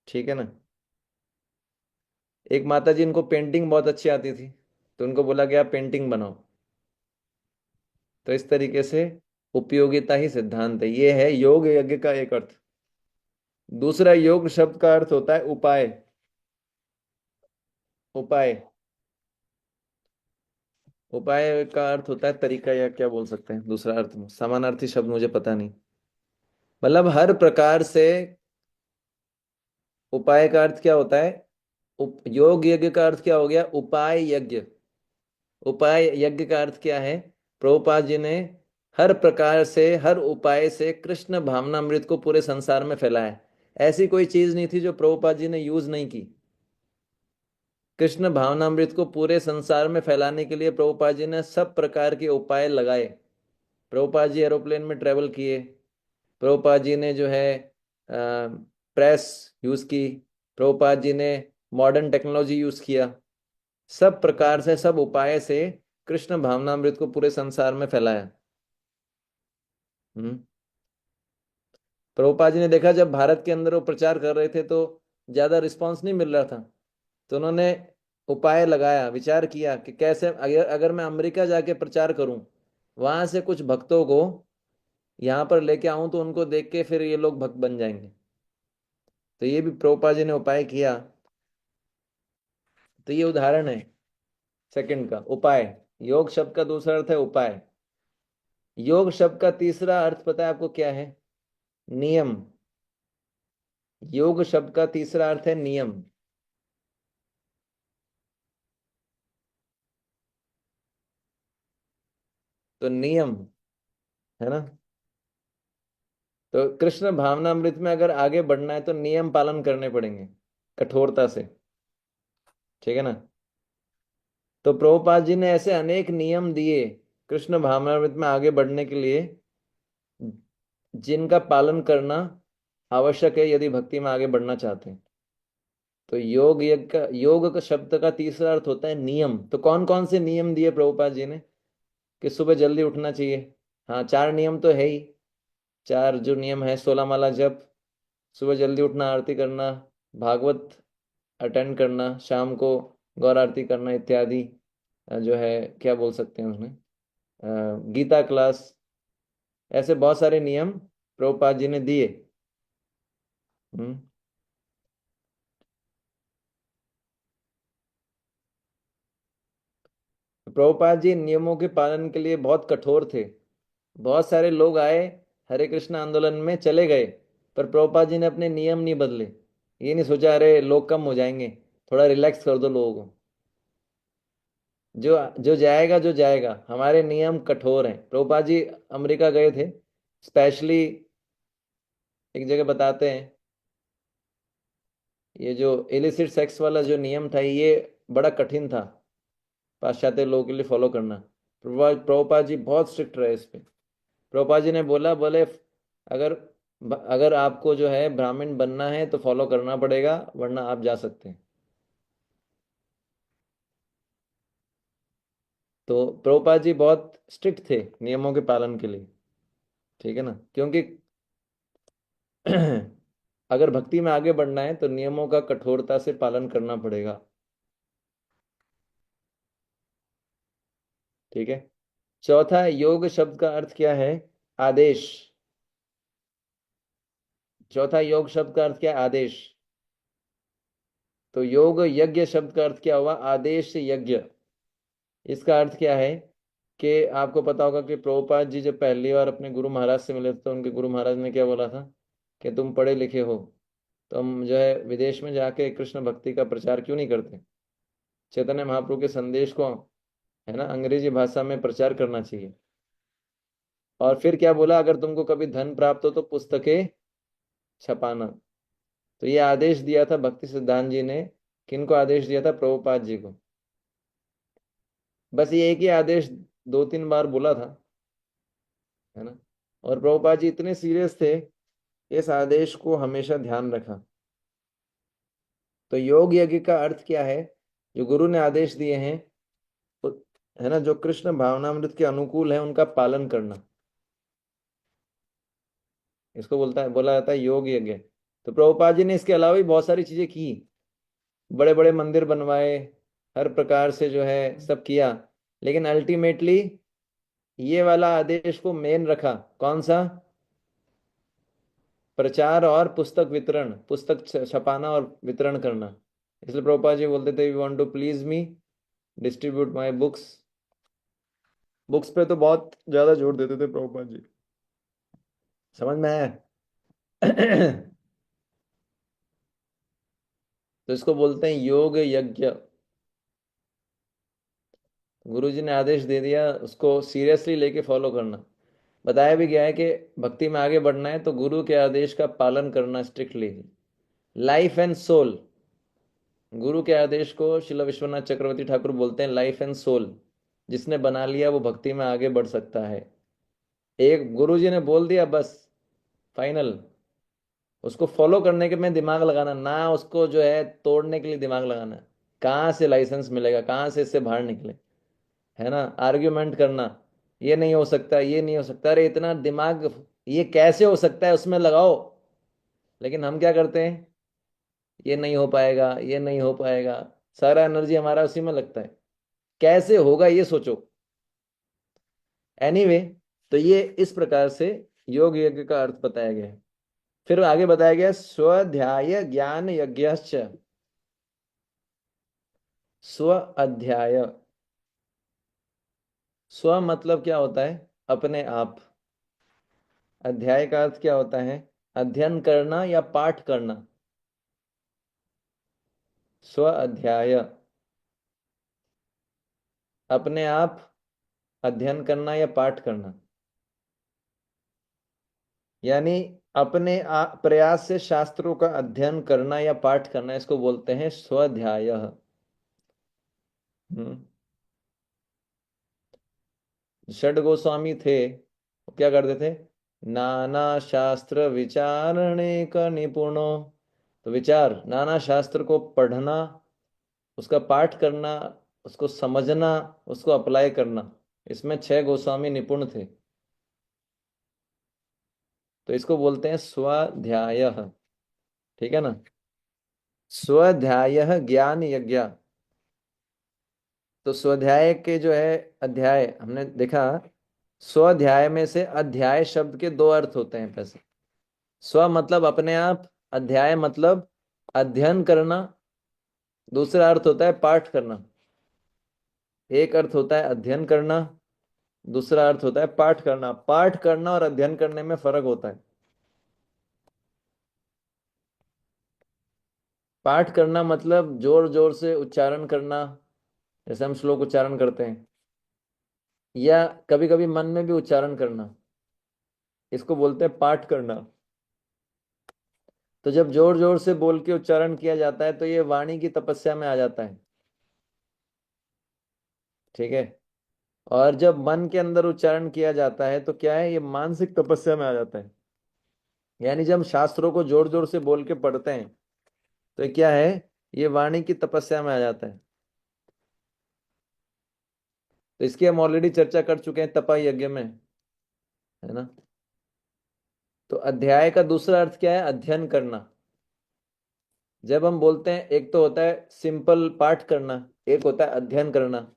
ठीक है ना? एक माता जी, इनको पेंटिंग बहुत अच्छी आती थी, तो उनको बोला कि आप पेंटिंग बनाओ। तो इस तरीके से उपयोगिता ही सिद्धांत है। ये है योग यज्ञ का एक अर्थ। दूसरा, योग शब्द का अर्थ होता है उपाय। उपाय, उपाय का अर्थ होता है तरीका, या क्या बोल सकते हैं दूसरा अर्थ में? समानार्थी शब्द मुझे पता नहीं। मतलब हर प्रकार से। उपाय का अर्थ क्या होता है? योग यज्ञ का अर्थ क्या हो गया? उपाय यज्ञ। उपाय यज्ञ का अर्थ क्या है? प्रभुपाद जी ने हर प्रकार से, हर उपाय से कृष्ण भावनामृत को पूरे संसार में फैलाया। ऐसी कोई चीज नहीं थी जो प्रभुपाद जी ने यूज नहीं की। कृष्ण भावनामृत को पूरे संसार में फैलाने के लिए प्रभुपाद जी ने सब प्रकार के उपाय लगाए। प्रभुपाद जी एरोप्लेन में ट्रेवल किए, प्रभुपाद जी ने जो है प्रेस यूज की, प्रभुपाद जी ने मॉडर्न टेक्नोलॉजी यूज किया, सब प्रकार से सब उपाय से कृष्ण भावनामृत को पूरे संसार में फैलाया। हम्म प्रभुपाद जी ने देखा जब भारत के अंदर वो प्रचार कर रहे थे तो ज्यादा रिस्पांस नहीं मिल रहा था, तो उन्होंने उपाय लगाया, विचार किया कि कैसे अगर अगर मैं अमेरिका जाके प्रचार करूं, वहां से कुछ भक्तों को यहाँ पर लेके आऊं तो उनको देख के फिर ये लोग भक्त बन जाएंगे। तो ये भी प्रभुपाद जी ने उपाय किया। तो ये उदाहरण है सेकंड का उपाय। योग शब्द का दूसरा अर्थ है उपाय। योग शब्द का तीसरा अर्थ पता है आपको क्या है? नियम। योग शब्द का तीसरा अर्थ है नियम। तो नियम है ना। तो कृष्ण भावनामृत में अगर आगे बढ़ना है तो नियम पालन करने पड़ेंगे कठोरता से, ठीक है ना। तो प्रभुपाद जी ने ऐसे अनेक नियम दिए कृष्ण भावनामृत में आगे बढ़ने के लिए, जिनका पालन करना आवश्यक है यदि भक्ति में आगे बढ़ना चाहते हैं। तो योग का शब्द का तीसरा अर्थ होता है नियम। तो कौन कौन से नियम दिए प्रभुपाद जी ने? कि सुबह जल्दी उठना चाहिए। हाँ, 4 नियम तो है ही। 4 जो नियम है, 16 माला जप, सुबह जल्दी उठना, आरती करना, भागवत अटेंड करना, शाम को गौर आरती करना इत्यादि। जो है क्या बोल सकते हैं उसमें, गीता क्लास, ऐसे बहुत सारे नियम प्रभुपाद जी ने दिए। हम्म प्रभुपाद जी नियमों के पालन के लिए बहुत कठोर थे। बहुत सारे लोग आए, हरे कृष्ण आंदोलन में चले गए, पर प्रभुपाद जी ने अपने नियम नहीं बदले। ये नहीं सोचा अरे लोग कम हो जाएंगे, थोड़ा रिलैक्स कर दो लोगों को। जो जो जाएगा जो जाएगा, हमारे नियम कठोर हैं। प्रभुपाद जी अमेरिका गए थे, स्पेशली एक जगह बताते हैं, ये जो इलिसिट सेक्स वाला जो नियम था ये बड़ा कठिन था पाश्चात्य लोगों के लिए फॉलो करना। प्रभुपाद जी बहुत स्ट्रिक्ट रहे इस पे। प्रभुपाद जी ने बोला, बोले अगर अगर आपको जो है ब्राह्मण बनना है तो फॉलो करना पड़ेगा, वरना आप जा सकते हैं। तो प्रभुपाद जी बहुत स्ट्रिक्ट थे नियमों के पालन के लिए, ठीक है ना। क्योंकि अगर भक्ति में आगे बढ़ना है तो नियमों का कठोरता से पालन करना पड़ेगा, ठीक है। चौथा, योग शब्द का अर्थ क्या है? आदेश। चौथा, योग शब्द का अर्थ क्या है? आदेश। तो योग यज्ञ शब्द का अर्थ क्या हुआ? आदेश यज्ञ। इसका अर्थ क्या है कि आपको पता होगा कि प्रभुपाद जी जब पहली बार अपने गुरु महाराज से मिले थे तो उनके गुरु महाराज ने क्या बोला था कि तुम पढ़े लिखे हो, तो हम जो है विदेश में जाके कृष्ण भक्ति का प्रचार क्यों नहीं करते? चैतन्य महाप्रभु के संदेश को है ना अंग्रेजी भाषा में प्रचार करना चाहिए। और फिर क्या बोला? अगर तुमको कभी धन प्राप्त हो तो पुस्तकें छपाना। तो ये आदेश दिया था भक्ति सिद्धांत जी ने। किनको आदेश दिया था? प्रभुपाद जी को। बस ये एक ही आदेश 2-3 बार बोला था, है ना। और प्रभुपाद जी इतने सीरियस थे, इस आदेश को हमेशा ध्यान रखा। तो योग यज्ञ का अर्थ क्या है? जो गुरु ने आदेश दिए हैं, है ना, जो कृष्ण भावनामृत के अनुकूल है उनका पालन करना, इसको बोला जाता है योग यज्ञ। तो प्रभुपाद जी ने इसके अलावा भी बहुत सारी चीजें की, बड़े बड़े मंदिर बनवाए, हर प्रकार से जो है सब किया, लेकिन अल्टीमेटली ये वाला आदेश को मेन रखा। कौन सा? प्रचार और पुस्तक वितरण, पुस्तक छपाना और वितरण करना। इसलिए प्रभुपाद जी बोलते थे, we want to please me, distribute my books. Books पे तो बहुत ज्यादा जोर देते थे प्रभुपाद जी। समझ में आया? तो इसको बोलते हैं योग यज्ञ। गुरु जी ने आदेश दे दिया, उसको सीरियसली लेके फॉलो करना। बताया भी गया है कि भक्ति में आगे बढ़ना है तो गुरु के आदेश का पालन करना स्ट्रिक्टली। लाइफ एंड सोल, गुरु के आदेश को श्रील विश्वनाथ चक्रवर्ती ठाकुर बोलते हैं लाइफ एंड सोल। जिसने बना लिया वो भक्ति में आगे बढ़ सकता है। एक गुरु जी ने बोल दिया बस, फाइनल। उसको फॉलो करने के में दिमाग लगाना ना, उसको जो है तोड़ने के लिए दिमाग लगाना। कहाँ से लाइसेंस मिलेगा, कहाँ से इससे बाहर निकले, है ना। आर्ग्यूमेंट करना, ये नहीं हो सकता, ये नहीं हो सकता, अरे इतना दिमाग, ये कैसे हो सकता है, उसमें लगाओ। लेकिन हम क्या करते हैं, ये नहीं हो पाएगा, ये नहीं हो पाएगा। सारा एनर्जी हमारा उसी में लगता है, कैसे होगा ये सोचो। एनीवे तो ये इस प्रकार से योग यज्ञ का अर्थ बताया गया है। फिर आगे बताया गया स्वाध्याय ज्ञान यज्ञश्च। स्व अध्याय, स्व मतलब क्या होता है, अपने आप। अध्याय का अर्थ क्या होता है, अध्ययन करना या पाठ करना। स्व अध्याय, अपने आप अध्ययन करना या पाठ करना, यानी अपने प्रयास से शास्त्रों का अध्ययन करना या पाठ करना, इसको बोलते हैं स्वाध्याय। षड गोस्वामी थे, वो क्या करते थे, नाना शास्त्र विचारणे का निपुणो। तो विचार, नाना शास्त्र को पढ़ना, उसका पाठ करना, उसको समझना, उसको अप्लाई करना, इसमें 6 गोस्वामी निपुण थे। तो इसको बोलते हैं स्वाध्याय। ठीक है ना। स्वाध्याय ज्ञान यज्ञ। तो स्वाध्याय के जो है अध्याय, हमने देखा स्वाध्याय में से अध्याय शब्द के 2 अर्थ होते हैं वैसे। स्व मतलब अपने आप, अध्याय मतलब अध्ययन करना, दूसरा अर्थ होता है पाठ करना। एक अर्थ होता है अध्ययन करना, दूसरा अर्थ होता है पाठ करना। पाठ करना और अध्ययन करने में फर्क होता है। पाठ करना मतलब जोर जोर से उच्चारण करना, जैसे हम श्लोक उच्चारण करते हैं, या कभी कभी मन में भी उच्चारण करना, इसको बोलते हैं पाठ करना। तो जब जोर जोर से बोल के उच्चारण किया जाता है तो ये वाणी की तपस्या में आ जाता है। ठीक है। और जब मन के अंदर उच्चारण किया जाता है तो क्या है, ये मानसिक तपस्या में आ जाता है। यानी जब हम शास्त्रों को जोर जोर से बोल के पढ़ते हैं तो ये क्या है, ये वाणी की तपस्या में आ जाता है। तो इसकी हम ऑलरेडी चर्चा कर चुके हैं तपा यज्ञ में, है ना। तो अध्याय का दूसरा अर्थ क्या है, अध्ययन करना। जब हम बोलते हैं, एक तो होता है सिंपल पाठ करना, एक होता है अध्ययन करना।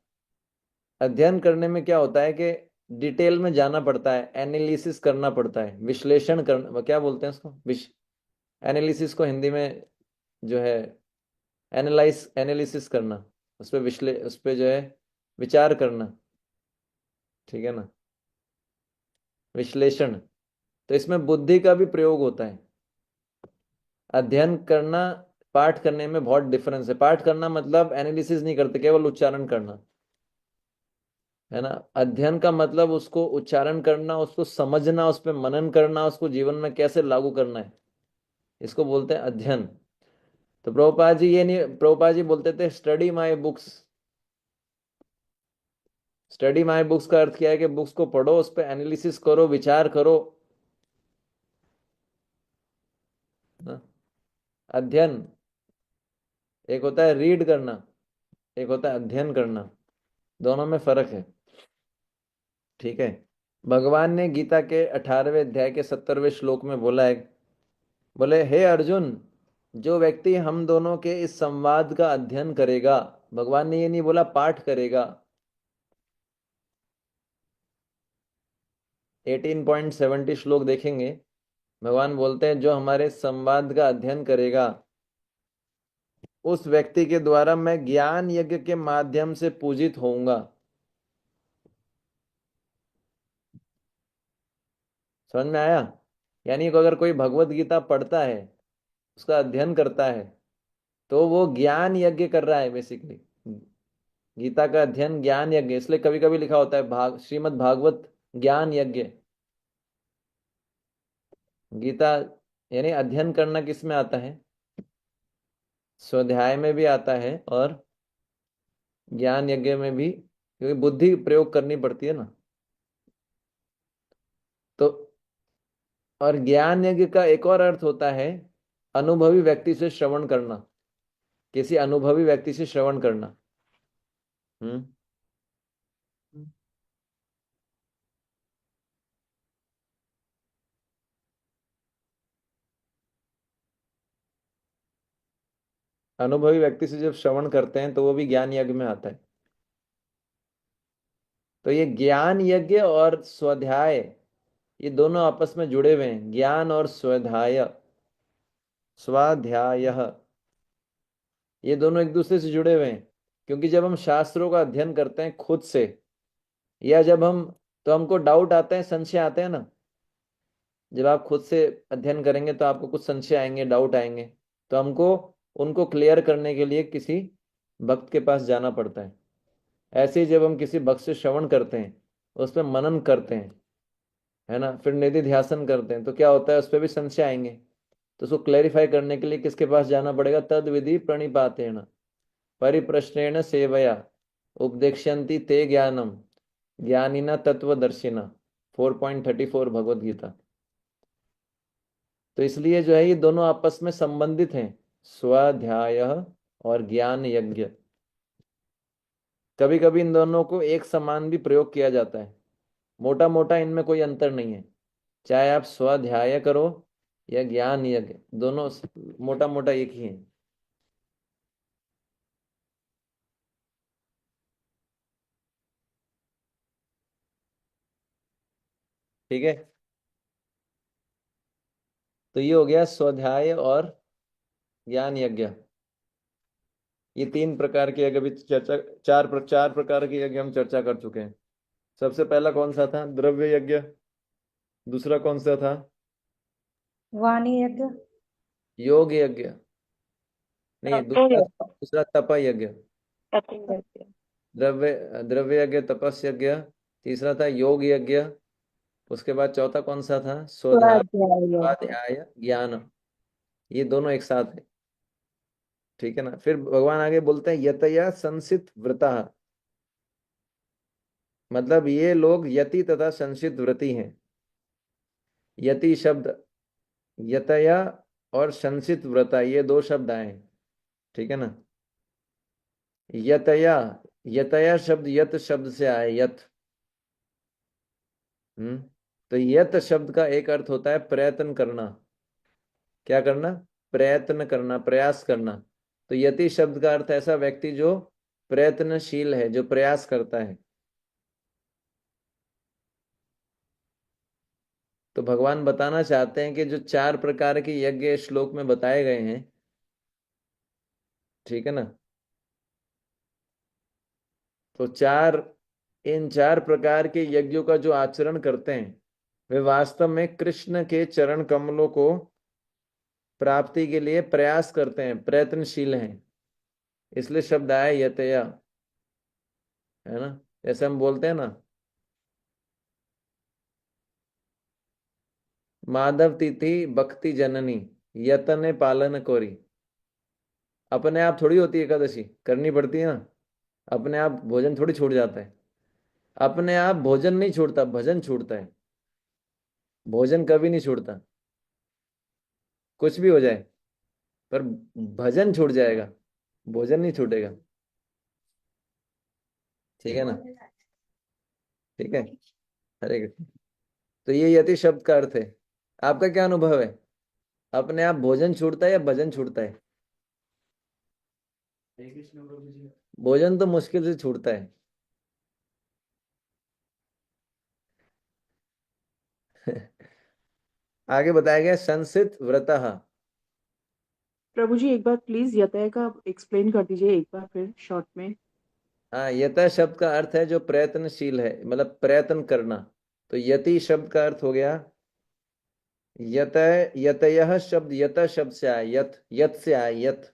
अध्ययन करने में क्या होता है कि डिटेल में जाना पड़ता है, एनालिसिस करना पड़ता है, विश्लेषण करना, क्या बोलते हैं उसको, एनालिसिस को हिंदी में जो है एनालिसिस करना, उस पे जो है विचार करना। ठीक है ना, विश्लेषण। तो इसमें बुद्धि का भी प्रयोग होता है। अध्ययन करना, पाठ करने में बहुत डिफरेंस है। पाठ करना मतलब एनालिसिस नहीं करते, केवल उच्चारण करना, है ना। अध्ययन का मतलब उसको उच्चारण करना, उसको समझना, उस पर मनन करना, उसको जीवन में कैसे लागू करना है, इसको बोलते हैं अध्ययन। तो प्रभुपाद जी ये नहीं, प्रभुपाद जी बोलते थे study my books. Study my books का अर्थ क्या है कि बुक्स को पढ़ो, उस पर एनालिसिस करो, विचार करो ना। अध्ययन, एक होता है रीड करना, एक होता है अध्ययन करना, दोनों में फर्क है। ठीक है। भगवान ने गीता के 18वें अध्याय के 70वें श्लोक में बोला है, बोले हे अर्जुन, जो व्यक्ति हम दोनों के इस संवाद का अध्ययन करेगा, भगवान ने ये नहीं बोला पाठ करेगा। 18.70 श्लोक देखेंगे, भगवान बोलते हैं जो हमारे संवाद का अध्ययन करेगा, उस व्यक्ति के द्वारा मैं ज्ञान यज्ञ के माध्यम से पूजित होऊंगा। समझ में आया। यानी कि अगर कोई भगवत गीता पढ़ता है, उसका अध्ययन करता है, तो वो ज्ञान यज्ञ कर रहा है बेसिकली। गीता का अध्ययन ज्ञान यज्ञ, इसलिए कभी कभी लिखा होता है श्रीमद् भागवत ज्ञान यज्ञ। गीता यानी अध्ययन करना किस में आता है, स्वाध्याय में भी आता है और ज्ञान यज्ञ में भी, क्योंकि बुद्धि प्रयोग करनी पड़ती है ना। तो और ज्ञान यज्ञ का एक और अर्थ होता है अनुभवी व्यक्ति से श्रवण करना, किसी अनुभवी व्यक्ति से श्रवण करना। हम्म। अनुभवी व्यक्ति से जब श्रवण करते हैं तो वो भी ज्ञान यज्ञ में आता है। तो ये ज्ञान यज्ञ और स्वाध्याय, ये दोनों आपस में जुड़े हुए हैं। ज्ञान और स्वाध्याय, स्वाध्याय, ये दोनों एक दूसरे से जुड़े हुए हैं। क्योंकि जब हम शास्त्रों का अध्ययन करते हैं खुद से, या जब हम, तो हमको डाउट आते हैं, संशय आते हैं ना। जब आप खुद से अध्ययन करेंगे तो आपको कुछ संशय आएंगे, डाउट आएंगे, तो हमको उनको क्लियर करने के लिए किसी भक्त के पास जाना पड़ता है। ऐसे ही जब हम किसी भक्त से श्रवण करते हैं, उस पर मनन करते हैं, है ना, फिर निधि ध्यासन करते हैं, तो क्या होता है, उस पर भी संशय आएंगे। तो उसको क्लैरिफाई करने के लिए किसके पास जाना पड़ेगा? तद विधि प्रणिपातेन परिप्रश्नेन सेवया उपदेक्ष्यन्ति ते ज्ञानम ज्ञानिना तत्वदर्शिना, 4.34 भगवद गीता। तो इसलिए जो है ये दोनों आपस में संबंधित हैं, स्वाध्याय और ज्ञान यज्ञ। कभी कभी इन दोनों को एक समान भी प्रयोग किया जाता है, मोटा मोटा इनमें कोई अंतर नहीं है। चाहे आप स्वाध्याय करो या ज्ञान यज्ञ, दोनों मोटा मोटा एक ही है। ठीक है, तो ये हो गया स्वाध्याय और ज्ञान यज्ञ। ये तीन प्रकार के यज्ञ, अभी चर्चा, चार प्रकार के यज्ञ हम चर्चा कर चुके हैं। सबसे पहला कौन सा था? द्रव्य यज्ञ। दूसरा कौन सा था? वाणी यज्ञ। योग यज्ञ। नहीं, दूसरा दूसरा तप यज्ञ। द्रव्य द्रव्य यज्ञ, तपस यज्ञ। तीसरा था योग यज्ञ। उसके बाद चौथा कौन सा था? स्वाध्याय ज्ञान। ये दोनों एक साथ है। ठीक है ना। फिर भगवान आगे बोलते हैं यतया संसित व्रता, मतलब ये लोग यति तथा संसित व्रती हैं। यति शब्द, यतया और संसित व्रता, ये दो शब्द आए हैं। ठीक है ना। यतया, यतया शब्द यत शब्द से आए, यत। हम्म। तो यत शब्द का एक अर्थ होता है प्रयत्न करना। क्या करना? प्रयत्न करना, प्रयास करना। तो यति शब्द का अर्थ ऐसा व्यक्ति जो प्रयत्नशील है, जो प्रयास करता है। तो भगवान बताना चाहते हैं कि जो चार प्रकार के यज्ञ श्लोक में बताए गए हैं, ठीक है ना, तो इन चार प्रकार के यज्ञों का जो आचरण करते हैं वे वास्तव में कृष्ण के चरण कमलों को प्राप्ति के लिए प्रयास करते हैं, प्रयत्नशील हैं। इसलिए शब्द आया यतया, है ना। जैसे हम बोलते हैं ना, माधव तिथि भक्ति जननी यतने पालन कोरी। अपने आप थोड़ी होती है एकादशी, करनी पड़ती है ना। अपने आप भोजन थोड़ी छूट जाता है। अपने आप भोजन नहीं छूटता, भजन छूटता है। भोजन कभी नहीं छूटता, कुछ भी हो जाए, पर भजन छूट जाएगा, भोजन नहीं छूटेगा। ठीक है ना। ठीक है, हरे कृष्ण। तो ये यति शब्द का अर्थ है। आपका क्या अनुभव है? अपने आप भोजन छूटता है या भजन छूटता है? भोजन तो मुश्किल से छूटता है। आगे बताया गया संसित व्रतः। प्रभु जी एक बार प्लीज यतय का एक्सप्लेन कर दीजिए एक बार फिर शॉर्ट में। हाँ, यत शब्द का अर्थ है जो प्रयत्नशील है, मतलब प्रयत्न करना। तो यति शब्द का अर्थ हो गया यत, यतयः शब्द यत शब्द से आया, यत, यत से आया, यत।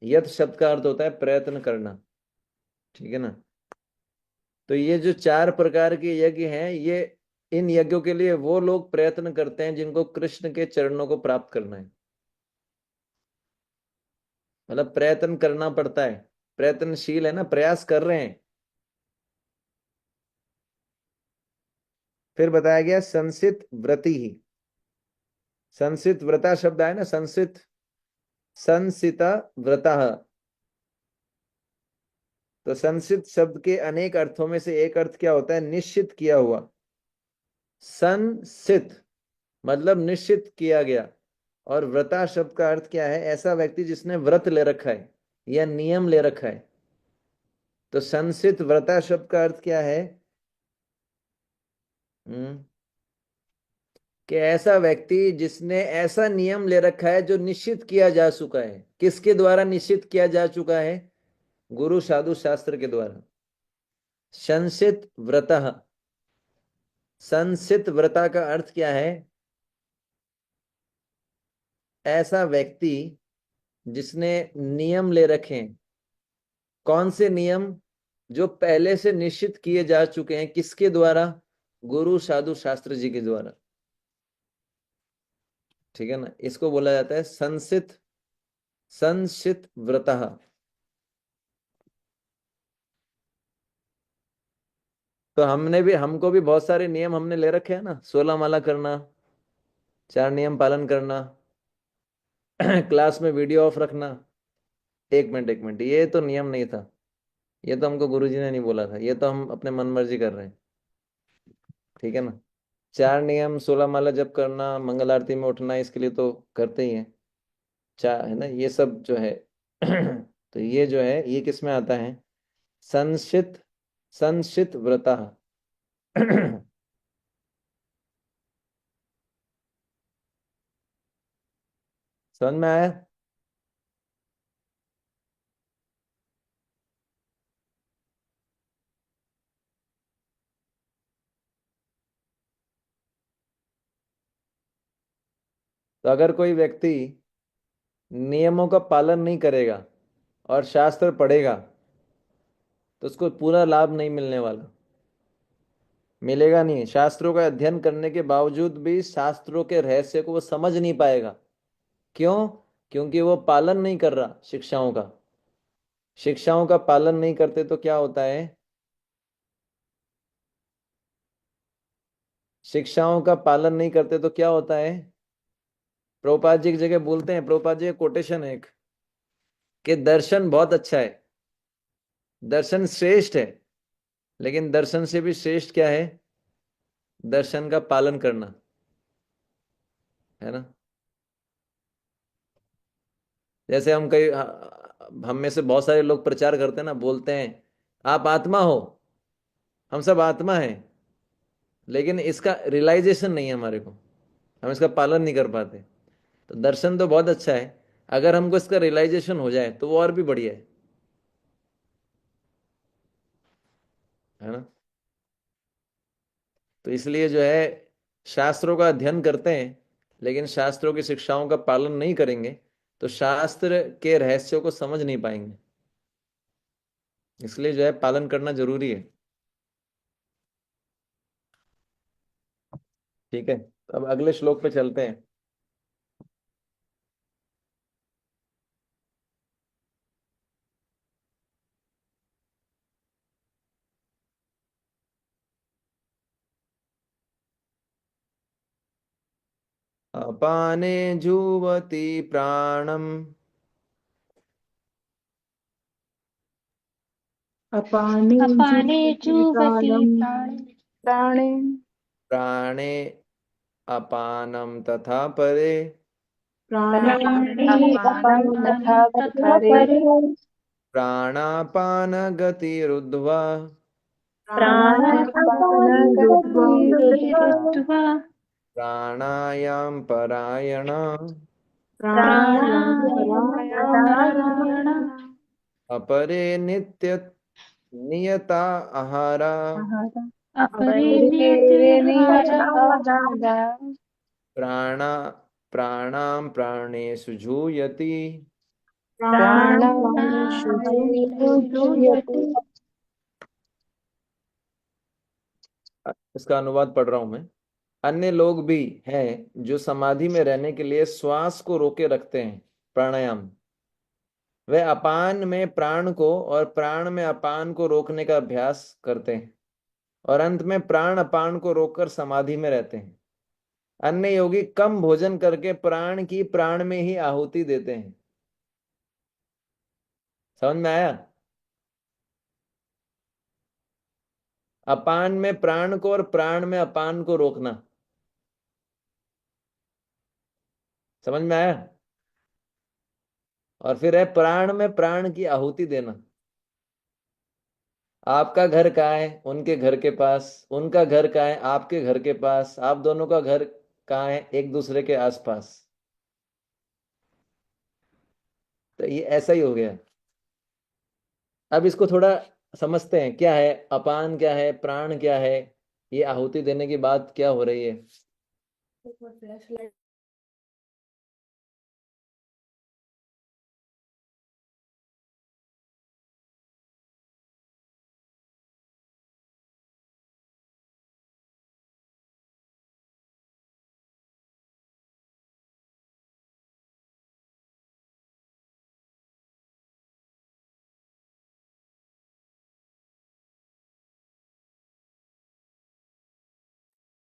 यत शब्द का अर्थ होता है प्रयत्न करना। ठीक है ना। तो ये जो चार प्रकार के यज्ञ हैं, ये इन यज्ञों के लिए वो लोग प्रयत्न करते हैं जिनको कृष्ण के चरणों को प्राप्त करना है। मतलब प्रयत्न करना पड़ता है, प्रयत्नशील है ना, प्रयास कर रहे हैं। फिर बताया गया संसित व्रति ही। संसित व्रता शब्द है ना, संसित, संसिता व्रता। तो संसित शब्द के अनेक अर्थों में से एक अर्थ क्या होता है? निश्चित किया हुआ। संसित मतलब निश्चित किया गया। और व्रता शब्द का अर्थ क्या है? ऐसा व्यक्ति जिसने व्रत ले रखा है या नियम ले रखा है। तो संसित व्रता शब्द का अर्थ क्या है? हम्म कि ऐसा व्यक्ति जिसने ऐसा नियम ले रखा है जो निश्चित किया जा चुका है। किसके द्वारा निश्चित किया जा चुका है? गुरु साधु शास्त्र के द्वारा। संसित व्रतः। संसित व्रता का अर्थ क्या है? ऐसा व्यक्ति जिसने नियम ले रखे हैं। कौन से नियम? जो पहले से निश्चित किए जा चुके हैं। किसके द्वारा? गुरु साधु शास्त्र जी के द्वारा। ठीक है ना, इसको बोला जाता है संसित, संसित व्रतः। तो हमको भी बहुत सारे नियम हमने ले रखे हैं ना। 16 माला करना, 4 नियम पालन करना, क्लास में वीडियो ऑफ रखना। एक मिनट, ये तो नियम नहीं था। ये तो हमको गुरुजी ने नहीं बोला था, ये तो हम अपने मन मर्जी कर रहे हैं। ठीक है ना। 4 नियम, 16 माला जप करना, मंगल आरती में उठना, इसके लिए तो करते ही हैं। चार है ना, ये सब जो है। तो ये जो है ये किस में आता है? संशित, संशित व्रता। समझ में आया? तो अगर कोई व्यक्ति नियमों का पालन नहीं करेगा और शास्त्र पढ़ेगा तो उसको पूरा लाभ नहीं मिलने वाला। मिलेगा नहीं। शास्त्रों का अध्ययन करने के बावजूद भी शास्त्रों के रहस्य को वो समझ नहीं पाएगा। क्यों? क्योंकि वो पालन नहीं कर रहा शिक्षाओं का। शिक्षाओं का पालन नहीं करते तो क्या होता है? शिक्षाओं का पालन नहीं करते तो क्या होता है? प्रभुपाद जी की जगह बोलते हैं, प्रभुपाद जी कोटेशन है एक, कि दर्शन बहुत अच्छा है, दर्शन श्रेष्ठ है, लेकिन दर्शन से भी श्रेष्ठ क्या है? दर्शन का पालन करना, है ना। जैसे हम में से बहुत सारे लोग प्रचार करते हैं ना, बोलते हैं आप आत्मा हो, हम सब आत्मा हैं, लेकिन इसका रियलाइजेशन नहीं है हमारे को, हम इसका पालन नहीं कर पाते। तो दर्शन तो बहुत अच्छा है, अगर हमको इसका रियलाइजेशन हो जाए तो वो और भी बढ़िया है ना। तो इसलिए जो है शास्त्रों का अध्ययन करते हैं, लेकिन शास्त्रों की शिक्षाओं का पालन नहीं करेंगे तो शास्त्र के रहस्यों को समझ नहीं पाएंगे। इसलिए जो है पालन करना जरूरी है। ठीक है, तो अब अगले श्लोक पे चलते हैं। अपाने जुवति प्राणम, अपाने अपाने जुह्वति जुह्वति प्राणं प्राणे प्राणे अपानम तथा परे, प्राणापाने प्राणे अपानं अपानं तथा तथा परे परे प्राणापान गतिरुद्ध्वा, प्राणापानगतिरुद्ध्वा प्राणापानगतिरुद्ध्वा प्राणायाम परायण, प्राणायामपरायणाः प्राणायामपरायणाः अपरे नित्य नियता आहारा, अपरे अपरे नियताहारा प्राणा प्राणां प्राणेषु झूयति। प्राणापानेषु जुह्यति। जुह्यति। इसका अनुवाद पढ़ रहा हूं मैं। अन्य लोग भी हैं जो समाधि में रहने के लिए श्वास को रोके रखते हैं, प्राणायाम। वे अपान में प्राण को और प्राण में अपान को रोकने का अभ्यास करते हैं और अंत में प्राण अपान को रोककर समाधि में रहते हैं। अन्य योगी कम भोजन करके प्राण की प्राण में ही आहुति देते हैं। समझ में आया? अपान में प्राण को और प्राण में अपान को रोकना। समझ में आया? और फिर है प्राण में प्राण की आहुति देना। आपका घर कहाँ है? उनके घर के पास। उनका घर कहाँ है? आपके घर के पास। आप दोनों का घर कहाँ है? एक दूसरे के आसपास। तो ये ऐसा ही हो गया। अब इसको थोड़ा समझते हैं, क्या है अपान, क्या है प्राण, क्या है ये आहुति देने की बात क्या हो रही है।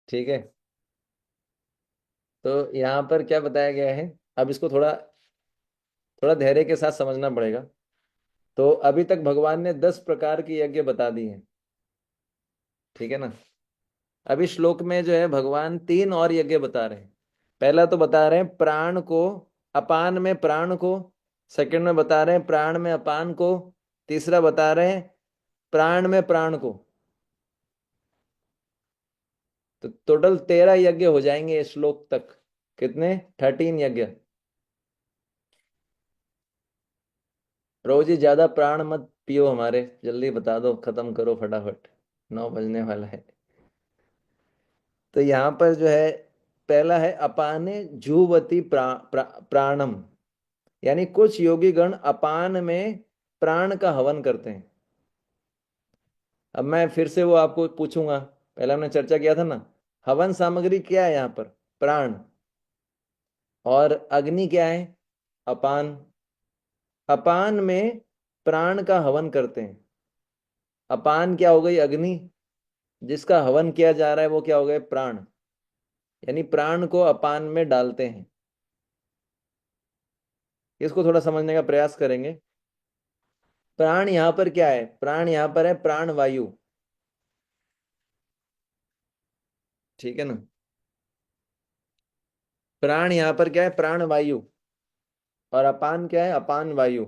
ठीक है, तो यहाँ पर क्या बताया गया है, अब इसको थोड़ा थोड़ा धैर्य के साथ समझना पड़ेगा। तो अभी तक भगवान ने 10 प्रकार की यज्ञ बता दी हैं, ठीक है ना। अभी श्लोक में जो है भगवान 3 और यज्ञ बता रहे हैं। पहला तो बता रहे हैं प्राण को, अपान में प्राण को। सेकंड में बता रहे हैं प्राण में अपान को। तीसरा बता रहे हैं प्राण में प्राण को। तो टोटल 13 यज्ञ हो जाएंगे इस श्लोक तक। कितने? 13 यज्ञ। रोज ही ज्यादा प्राण मत पियो हमारे, जल्दी बता दो, खत्म करो फटाफट, 9 बजने वाला है। तो यहाँ पर जो है पहला है अपाने जुवती प्राणम, यानी कुछ योगी गण अपान में प्राण का हवन करते हैं। अब मैं फिर से वो आपको पूछूंगा, पहले हमने चर्चा किया था ना, हवन सामग्री क्या है यहाँ पर? प्राण। और अग्नि क्या है? अपान। अपान में प्राण का हवन करते हैं। अपान क्या हो गई? अग्नि। जिसका हवन किया जा रहा है वो क्या हो गए? प्राण। यानी प्राण को अपान में डालते हैं। इसको थोड़ा समझने का प्रयास करेंगे। प्राण यहां पर क्या है? प्राण यहां पर है प्राण वायु, ठीक है ना। प्राण यहां पर क्या है? प्राण वायु। और अपान क्या है? अपान वायु।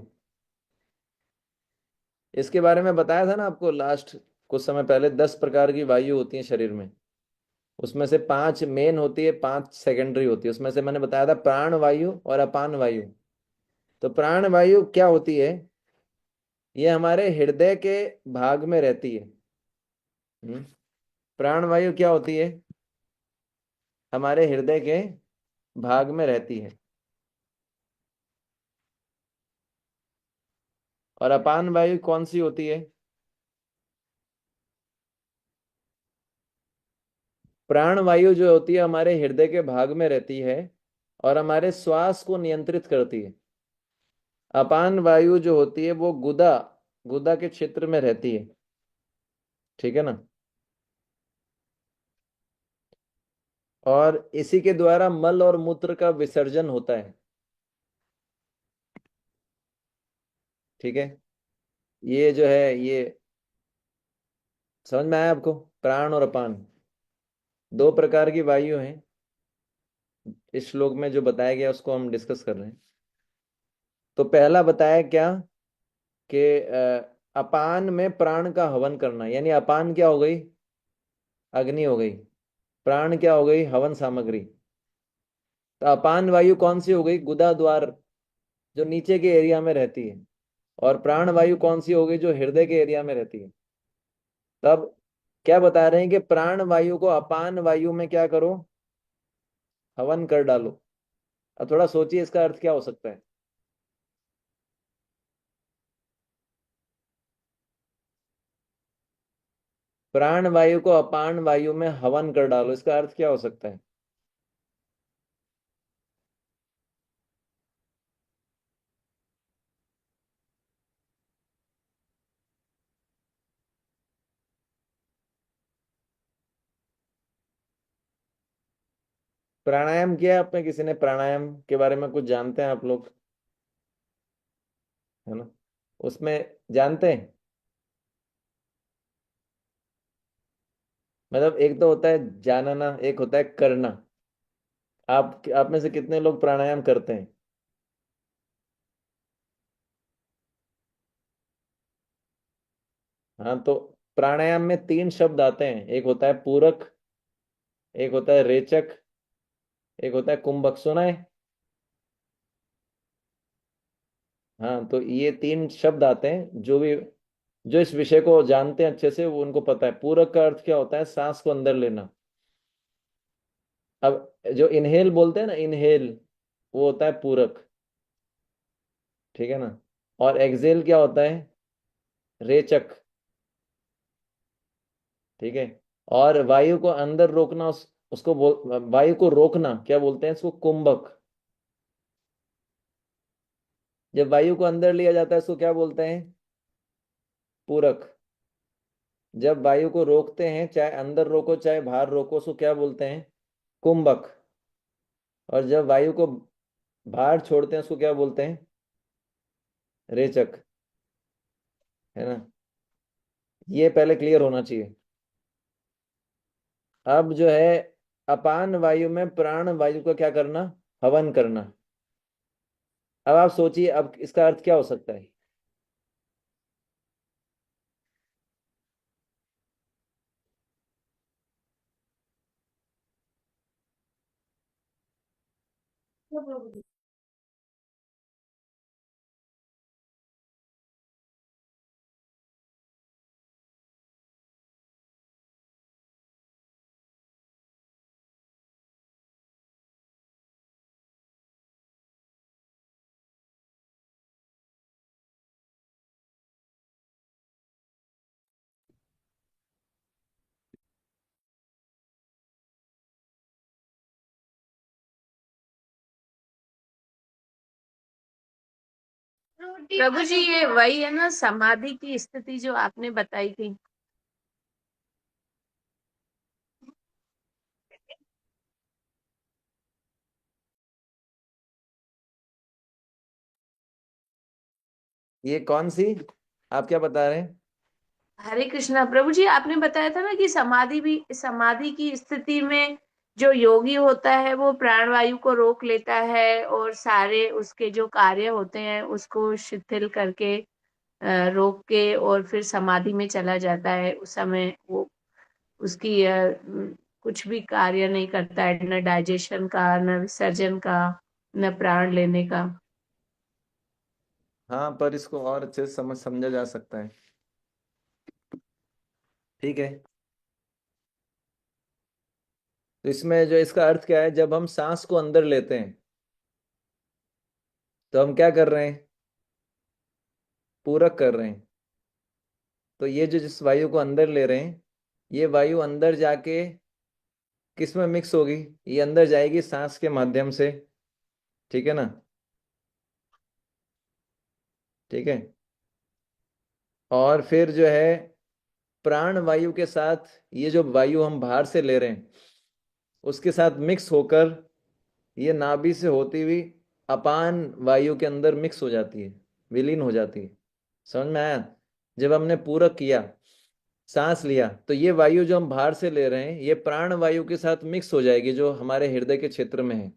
इसके बारे में बताया था ना आपको लास्ट कुछ समय पहले, 10 प्रकार की वायु होती है शरीर में। उसमें से 5 मेन होती है, 5 सेकेंडरी होती है। उसमें से मैंने बताया था प्राण वायु और अपान वायु। तो प्राण वायु क्या होती है? ये हमारे हृदय के भाग में रहती है। प्राण वायु क्या होती है? हमारे हृदय के भाग में रहती है। और अपान वायु कौन सी होती है? प्राण वायु जो होती है हमारे हृदय के भाग में रहती है और हमारे श्वास को नियंत्रित करती है। अपान वायु जो होती है वो गुदा, गुदा के क्षेत्र में रहती है, ठीक है ना। और इसी के द्वारा मल और मूत्र का विसर्जन होता है, ठीक है। ये जो है ये समझ में आया आपको? प्राण और अपान 2 प्रकार की वायु हैं। इस श्लोक में जो बताया गया उसको हम डिस्कस कर रहे हैं। तो पहला बताया क्या कि अपान में प्राण का हवन करना, यानी अपान क्या हो गई? अग्नि हो गई। प्राण क्या हो गई? हवन सामग्री। तो अपान वायु कौन सी हो गई? गुदा द्वार, जो नीचे के एरिया में रहती है। और प्राण वायु कौन सी हो गई? जो हृदय के एरिया में रहती है। तब क्या बता रहे हैं कि प्राण वायु को अपान वायु में क्या करो? हवन कर डालो। अब थोड़ा सोचिए इसका अर्थ क्या हो सकता है। प्राण वायु को अपान वायु में हवन कर डालो, इसका अर्थ क्या हो सकता है? प्राणायाम किया आपने? किसी ने प्राणायाम के बारे में कुछ जानते हैं आप लोग? है ना, उसमें जानते हैं, मतलब एक तो होता है जानना, एक होता है करना। आप में से कितने लोग प्राणायाम करते हैं? हाँ, तो प्राणायाम में तीन शब्द आते हैं, एक होता है पूरक, एक होता है रेचक, एक होता है कुंभक। सुना है? हाँ, तो ये तीन शब्द आते हैं, जो इस विषय को जानते हैं अच्छे से वो उनको पता है। पूरक का अर्थ क्या होता है? सांस को अंदर लेना। अब जो इनहेल बोलते हैं ना, इनहेल, वो होता है पूरक। ठीक है ना। और एक्सेल क्या होता है? रेचक। ठीक है। और वायु को अंदर रोकना, उसको वायु को रोकना क्या बोलते हैं? इसको कुंभक। जब वायु को अंदर लिया जाता है इसको क्या बोलते हैं? पूरक। जब वायु को रोकते हैं, चाहे अंदर रोको चाहे बाहर रोको, उसको क्या बोलते हैं? कुंभक। और जब वायु को बाहर छोड़ते हैं उसको क्या बोलते हैं? रेचक। है ना, ये पहले क्लियर होना चाहिए। अब जो है, अपान वायु में प्राण वायु का क्या करना? हवन करना। अब आप सोचिए, अब इसका अर्थ क्या हो सकता है? प्रभु जी, ये वही है ना समाधि की स्थिति जो आपने बताई थी? ये कौन सी? आप क्या बता रहे हैं? हरे कृष्णा। प्रभु जी, आपने बताया था ना कि समाधि की स्थिति में जो योगी होता है वो प्राणवायु को रोक लेता है और सारे उसके जो कार्य होते हैं उसको शिथिल करके रोक के और फिर समाधि में चला जाता है। उस समय वो उसकी कुछ भी कार्य नहीं करता है, न डाइजेशन का, न विसर्जन का, न प्राण लेने का। हाँ, पर इसको और अच्छे से समझा जा सकता है। ठीक है, तो इसमें जो इसका अर्थ क्या है, जब हम सांस को अंदर लेते हैं तो हम क्या कर रहे हैं? पूरक कर रहे हैं। तो ये जो जिस वायु को अंदर ले रहे हैं, ये वायु अंदर जाके किस में मिक्स होगी? ये अंदर जाएगी सांस के माध्यम से। ठीक है ना। ठीक है। और फिर जो है, प्राण वायु के साथ ये जो वायु हम बाहर से ले रहे हैं उसके साथ मिक्स होकर ये नाभि से होती हुई अपान वायु के अंदर मिक्स हो जाती है, विलीन हो जाती है। समझ में आया? जब हमने पूरक किया, सांस लिया, तो ये वायु जो हम बाहर से ले रहे हैं ये प्राण वायु के साथ मिक्स हो जाएगी जो हमारे हृदय के क्षेत्र में है।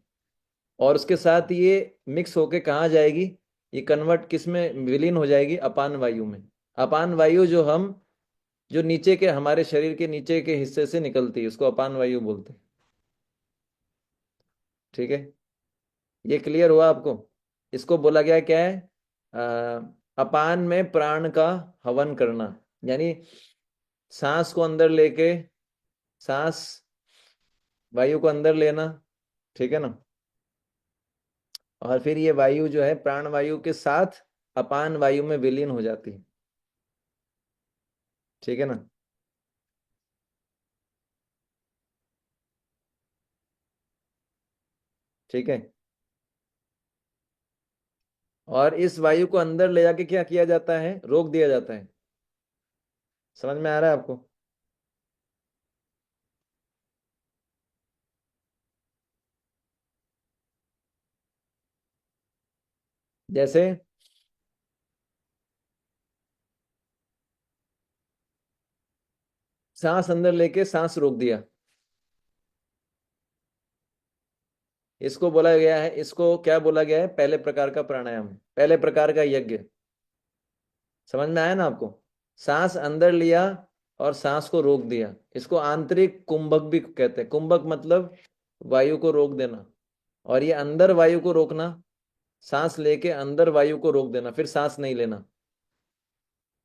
और उसके साथ ये मिक्स होके कहाँ जाएगी? ये कन्वर्ट किस में विलीन हो जाएगी? अपान वायु में। अपान वायु जो नीचे के हमारे शरीर के नीचे के हिस्से से निकलती है उसको अपान वायु बोलते हैं। ठीक है, ये क्लियर हुआ आपको? इसको बोला गया क्या है? अपान में प्राण का हवन करना, यानी सांस को अंदर लेके, सांस वायु को अंदर लेना। ठीक है ना। और फिर ये वायु जो है प्राण वायु के साथ अपान वायु में विलीन हो जाती है। ठीक है ना। ठीक है। और इस वायु को अंदर ले जाके क्या किया जाता है? रोक दिया जाता है। समझ में आ रहा है आपको? जैसे सांस अंदर लेके सांस रोक दिया, इसको बोला गया है, इसको क्या बोला गया है? पहले प्रकार का प्राणायाम, पहले प्रकार का यज्ञ। समझ में आया ना आपको? सांस अंदर लिया और सांस को रोक दिया, इसको आंतरिक कुंभक भी कहते हैं। कुंभक मतलब वायु को रोक देना, और ये अंदर वायु को रोकना, सांस लेके अंदर वायु को रोक देना, फिर सांस नहीं लेना।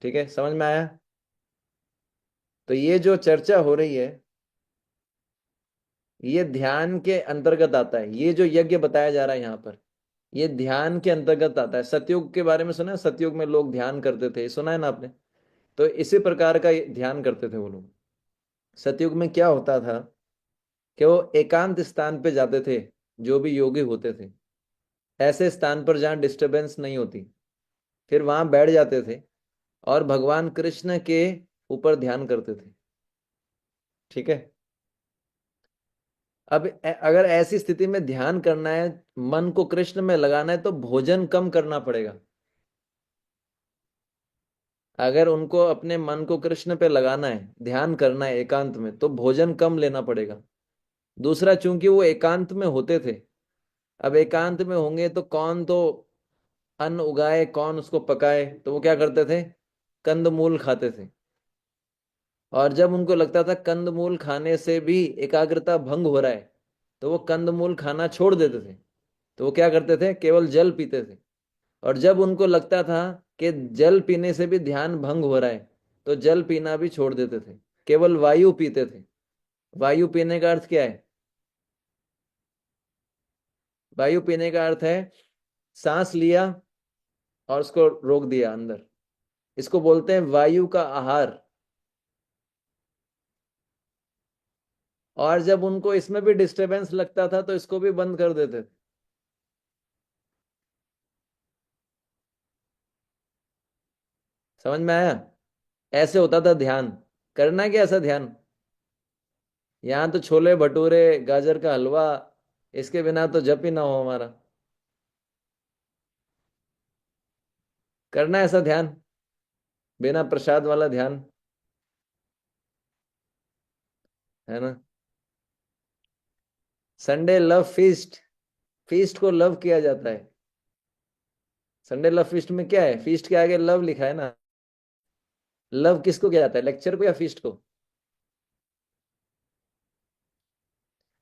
ठीक है, समझ में आया? तो ये जो चर्चा हो रही है ये ध्यान के अंतर्गत आता है। ये जो यज्ञ बताया जा रहा है यहाँ पर, ये ध्यान के अंतर्गत आता है। सतयुग के बारे में सुना है? सतयुग में लोग ध्यान करते थे, सुना है ना आपने? तो इसी प्रकार का ध्यान करते थे वो लोग। सतयुग में क्या होता था कि वो एकांत स्थान पे जाते थे, जो भी योगी होते थे, ऐसे स्थान पर जहाँ डिस्टरबेंस नहीं होती, फिर वहां बैठ जाते थे और भगवान कृष्ण के ऊपर ध्यान करते थे। ठीक है, अब अगर ऐसी स्थिति में ध्यान करना है, मन को कृष्ण में लगाना है, तो भोजन कम करना पड़ेगा। अगर उनको अपने मन को कृष्ण पे लगाना है, ध्यान करना है एकांत में, तो भोजन कम लेना पड़ेगा। दूसरा, चूंकि वो एकांत में होते थे, अब एकांत में होंगे तो कौन तो अन्न उगाए, कौन उसको पकाए, तो वो क्या करते थे? कंदमूल खाते थे। और जब उनको लगता था कंदमूल खाने से भी एकाग्रता भंग हो रहा है, तो वो कंदमूल खाना छोड़ देते थे। तो वो क्या करते थे? केवल जल पीते थे। और जब उनको लगता था कि जल पीने से भी ध्यान भंग हो रहा है, तो जल पीना भी छोड़ देते थे, केवल वायु पीते थे। वायु पीने का अर्थ क्या है? वायु पीने का अर्थ है सांस लिया और उसको रोक दिया अंदर, इसको बोलते हैं वायु का आहार। और जब उनको इसमें भी डिस्टरबेंस लगता था तो इसको भी बंद कर देते थे। समझ में आया? ऐसे होता था ध्यान। करना क्या ऐसा ध्यान? यहां तो छोले भटूरे, गाजर का हलवा, इसके बिना तो जप ही ना हो हमारा। करना ऐसा ध्यान, बिना प्रसाद वाला ध्यान, है ना? संडे लव फीस्ट, फीस्ट को लव किया जाता है। संडे लव फीस्ट में क्या है? फीस्ट के आगे लव लिखा है ना। लव किसको किया जाता है? लेक्चर को या फीस्ट को?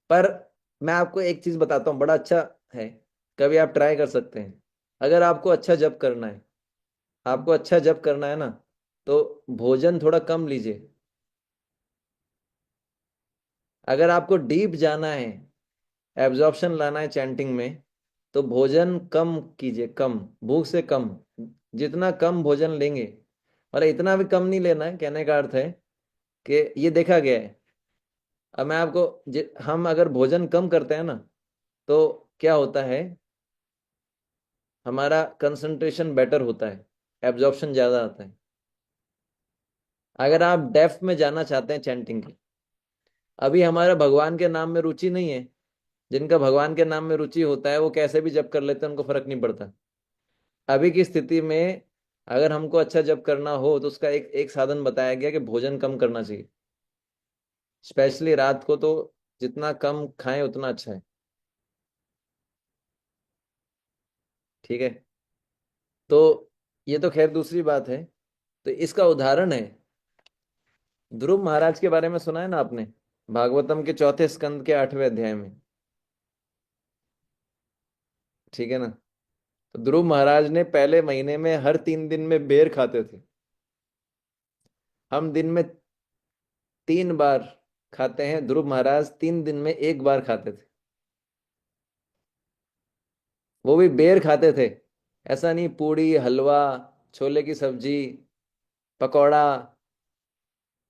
पर मैं आपको एक चीज बताता हूँ, बड़ा अच्छा है, कभी आप ट्राई कर सकते हैं। अगर आपको अच्छा जप करना है, आपको अच्छा जप करना है ना, तो भोजन थोड़ा कम लीजिए। अगर आपको डीप जाना है, एब्जॉर्प्शन लाना है चैंटिंग में, तो भोजन कम कीजिए, कम, भूख से कम। जितना कम भोजन लेंगे, और इतना भी कम नहीं लेना है, कहने का अर्थ है कि ये देखा गया है। अब मैं आपको हम अगर भोजन कम करते हैं ना, तो क्या होता है? हमारा कंसंट्रेशन बेटर होता है, एब्जॉर्प्शन ज्यादा आता है। अगर आप डेफ में जाना चाहते हैं चैंटिंग के, अभी हमारा भगवान के नाम में रुचि नहीं है, जिनका भगवान के नाम में रुचि होता है वो कैसे भी जप कर लेते हैं, उनको फर्क नहीं पड़ता। अभी की स्थिति में अगर हमको अच्छा जप करना हो, तो उसका एक एक साधन बताया गया कि भोजन कम करना चाहिए, स्पेशली रात को। तो जितना कम खाएं उतना अच्छा है। ठीक है, तो ये तो खैर दूसरी बात है। तो इसका उदाहरण है, ध्रुव महाराज के बारे में सुना है ना आपने? भागवतम के चौथे स्कंद के 8वें अध्याय में। ठीक है ना? तो ध्रुव महाराज ने पहले महीने में हर 3 दिन में बेर खाते थे। हम दिन में 3 बार खाते हैं, ध्रुव महाराज 3 दिन में 1 बार खाते थे। वो भी बेर खाते थे, ऐसा नहीं पूड़ी हलवा, छोले की सब्जी, पकौड़ा,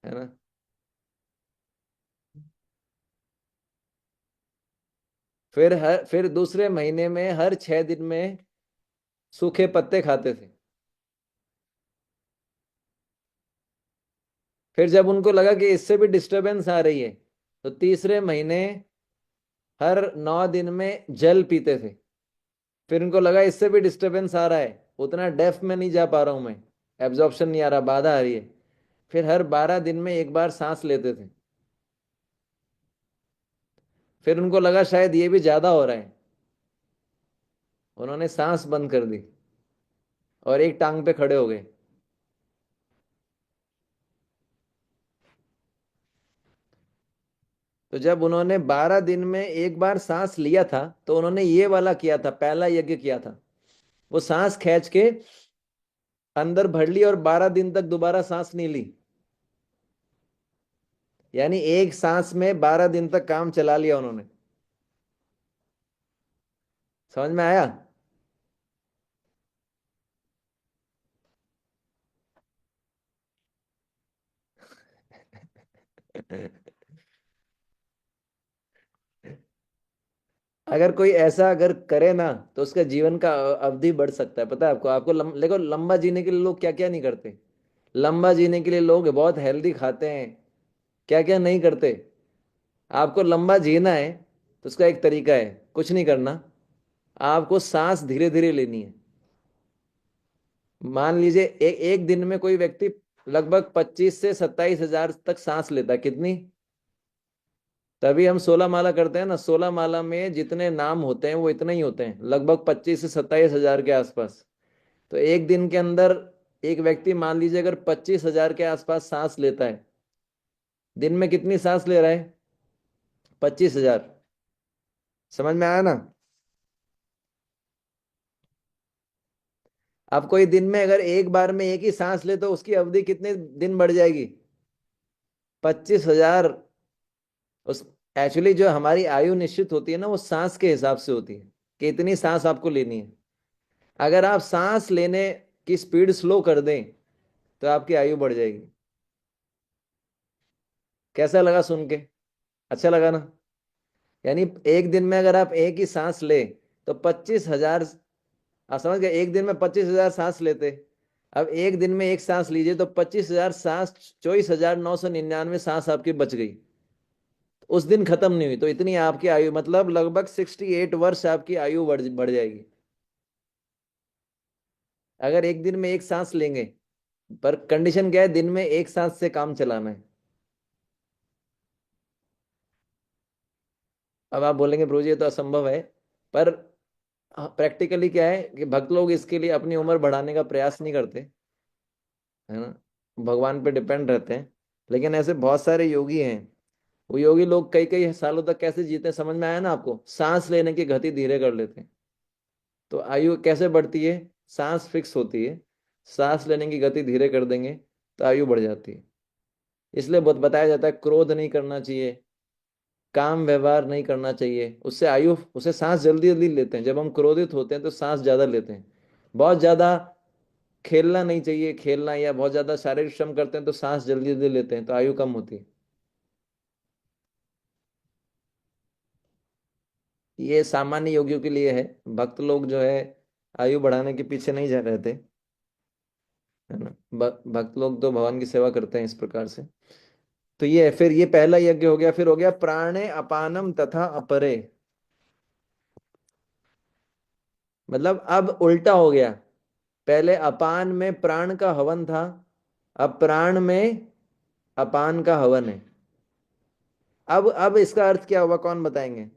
है ना? फिर दूसरे महीने में हर 6 दिन में सूखे पत्ते खाते थे। फिर जब उनको लगा कि इससे भी डिस्टरबेंस आ रही है, तो तीसरे महीने हर 9 दिन में जल पीते थे। फिर इनको लगा इससे भी डिस्टरबेंस आ रहा है, उतना डेफ में नहीं जा पा रहा हूं मैं, एब्जॉर्प्शन नहीं आ रहा, बाधा आ रही है। फिर हर 12 दिन में एक बार सांस लेते थे। फिर उनको लगा शायद ये भी ज्यादा हो रहा है, उन्होंने सांस बंद कर दी और एक टांग पे खड़े हो गए। तो जब उन्होंने 12 दिन में एक बार सांस लिया था, तो उन्होंने ये वाला किया था, पहला यज्ञ किया था। वो सांस खींच के अंदर भर ली और 12 दिन तक दोबारा सांस नहीं ली। यानी एक सांस में 12 दिन तक काम चला लिया उन्होंने। समझ में आया? अगर कोई ऐसा अगर करे ना, तो उसका जीवन का अवधि बढ़ सकता है। पता है आपको? आपको देखो, लंबा जीने के लिए लोग क्या क्या नहीं करते। लंबा जीने के लिए लोग बहुत हेल्दी खाते हैं, क्या क्या नहीं करते। आपको लंबा जीना है तो उसका एक तरीका है, कुछ नहीं करना, आपको सांस धीरे धीरे लेनी है। मान लीजिए एक दिन में कोई व्यक्ति लगभग 25 से 27 हजार तक सांस लेता है। कितनी? तभी हम 16 माला करते हैं ना, 16 माला में जितने नाम होते हैं वो इतने ही होते हैं, लगभग 25 से 27 हजार के आसपास। तो एक दिन के अंदर एक व्यक्ति मान लीजिए अगर 25 हजार के आसपास सांस लेता है, दिन में कितनी सांस ले रहा है? 25 हजार। समझ में आया ना? अब कोई दिन में अगर एक बार में एक ही सांस ले, तो उसकी अवधि कितने दिन बढ़ जाएगी? 25 हजार। उस एक्चुअली जो हमारी आयु निश्चित होती है ना, वो सांस के हिसाब से होती है कि इतनी सांस आपको लेनी है। अगर आप सांस लेने की स्पीड स्लो कर दें तो आपकी आयु बढ़ जाएगी। कैसा लगा सुन के? अच्छा लगा ना? यानी एक दिन में अगर आप एक ही सांस ले तो 25 हजार, आप समझ गए? एक दिन में 25 हजार सांस लेते, अब एक दिन में एक सांस लीजिए तो 25 हजार सांस, 24,999 सांस आपकी बच गई। उस दिन खत्म नहीं हुई तो इतनी आपकी आयु, मतलब लगभग 68 वर्ष आपकी आयु बढ़ जाएगी, अगर एक दिन में एक सांस लेंगे। पर कंडीशन क्या है? दिन में एक सांस से काम चलाना है। अब आप बोलेंगे प्रभु जी ये तो असंभव है, पर प्रैक्टिकली क्या है कि भक्त लोग इसके लिए अपनी उम्र बढ़ाने का प्रयास नहीं करते, है ना, भगवान पे डिपेंड रहते हैं। लेकिन ऐसे बहुत सारे योगी हैं, वो योगी लोग कई कई सालों तक कैसे जीते हैं, समझ में आया ना आपको? सांस लेने की गति धीरे कर लेते हैं। तो आयु कैसे बढ़ती है? सांस फिक्स होती है, सांस लेने की गति धीरे कर देंगे तो आयु बढ़ जाती है। इसलिए बताया जाता है क्रोध नहीं करना चाहिए, काम व्यवहार नहीं करना चाहिए, उससे आयु, उससे सांस जल्दी जल्दी लेते हैं। जब हम क्रोधित होते हैं तो सांस ज्यादा लेते हैं। बहुत ज्यादा खेलना नहीं चाहिए, खेलना या बहुत ज्यादा शारीरिक श्रम करते हैं तो सांस जल्दी जल्दी लेते हैं तो आयु कम होती है। ये सामान्य योगियों के लिए है, भक्त लोग जो है आयु बढ़ाने के पीछे नहीं जा रहे थे, है ना। भक्त लोग तो भगवान की सेवा करते हैं इस प्रकार से। तो ये है, फिर ये पहला यज्ञ हो गया। फिर हो गया प्राणे अपानम तथा अपरे, मतलब अब उल्टा हो गया। पहले अपान में प्राण का हवन था, अब प्राण में अपान का हवन है। अब इसका अर्थ क्या हुआ, कौन बताएंगे?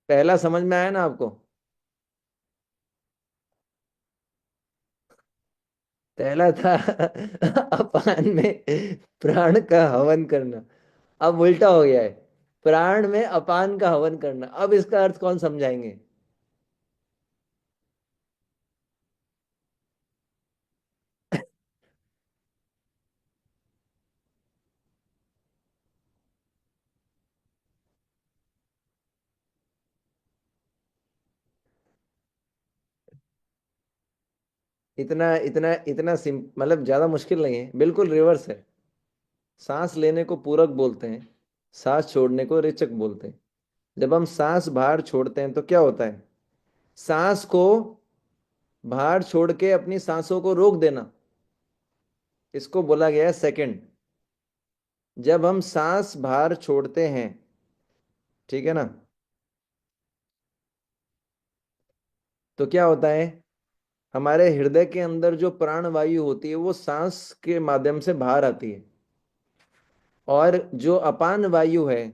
पहला समझ में आया ना आपको? पहला था अपान में प्राण का हवन करना, अब उल्टा हो गया है, प्राण में अपान का हवन करना। अब इसका अर्थ कौन समझाएंगे? इतना इतना इतना सिम मतलब ज्यादा मुश्किल नहीं है, बिल्कुल रिवर्स है। सांस लेने को पूरक बोलते हैं, सांस छोड़ने को रेचक बोलते हैं। जब हम सांस बाहर छोड़ते हैं तो क्या होता है? सांस को बाहर छोड़ के अपनी सांसों को रोक देना, इसको बोला गया है सेकंड। जब हम सांस बाहर छोड़ते हैं, ठीक है ना, तो क्या होता है, हमारे हृदय के अंदर जो प्राण वायु होती है वो सांस के माध्यम से बाहर आती है, और जो अपान वायु है,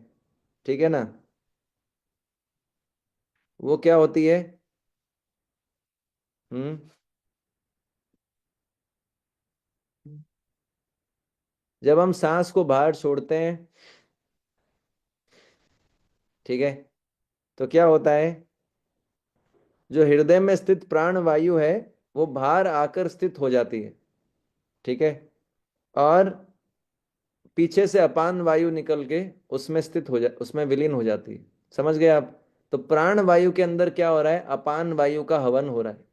ठीक है ना, वो क्या होती है? हम्म जब हम सांस को बाहर छोड़ते हैं, ठीक है, तो क्या होता है, जो हृदय में स्थित प्राण वायु है वो बाहर आकर स्थित हो जाती है, ठीक है, और पीछे से अपान वायु निकल के उसमें स्थित हो जा उसमें विलीन हो जाती है। समझ गए आप? तो प्राण वायु के अंदर क्या हो रहा है? अपान वायु का हवन हो रहा है।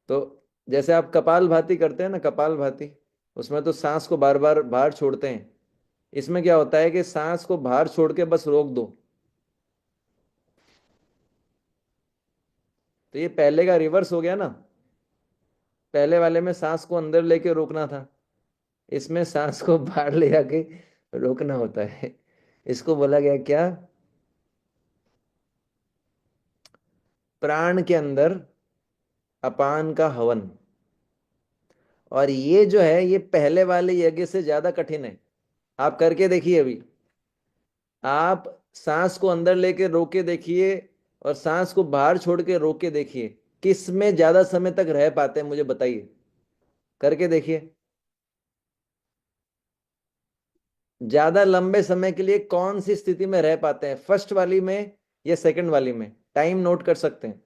तो जैसे आप कपाल भाती करते हैं ना, कपाल भाती, उसमें तो सांस को बार बार बाहर छोड़ते हैं। इसमें क्या होता है कि सांस को बाहर छोड़ के बस रोक दो। तो ये पहले का रिवर्स हो गया ना। पहले वाले में सांस को अंदर लेके रोकना था, इसमें सांस को बाहर ले जाके रोकना होता है। इसको बोला गया क्या? प्राण के अंदर अपान का हवन। और ये जो है ये पहले वाले यज्ञ से ज्यादा कठिन है। आप करके देखिए अभी। आप सांस को अंदर लेके रोके देखिए और सांस को बाहर छोड़ के रोके देखिए, किस में ज्यादा समय तक रह पाते हैं, मुझे बताइए। करके देखिए। ज्यादा लंबे समय के लिए कौन सी स्थिति में रह पाते हैं, फर्स्ट वाली में या सेकंड वाली में? टाइम नोट कर सकते हैं।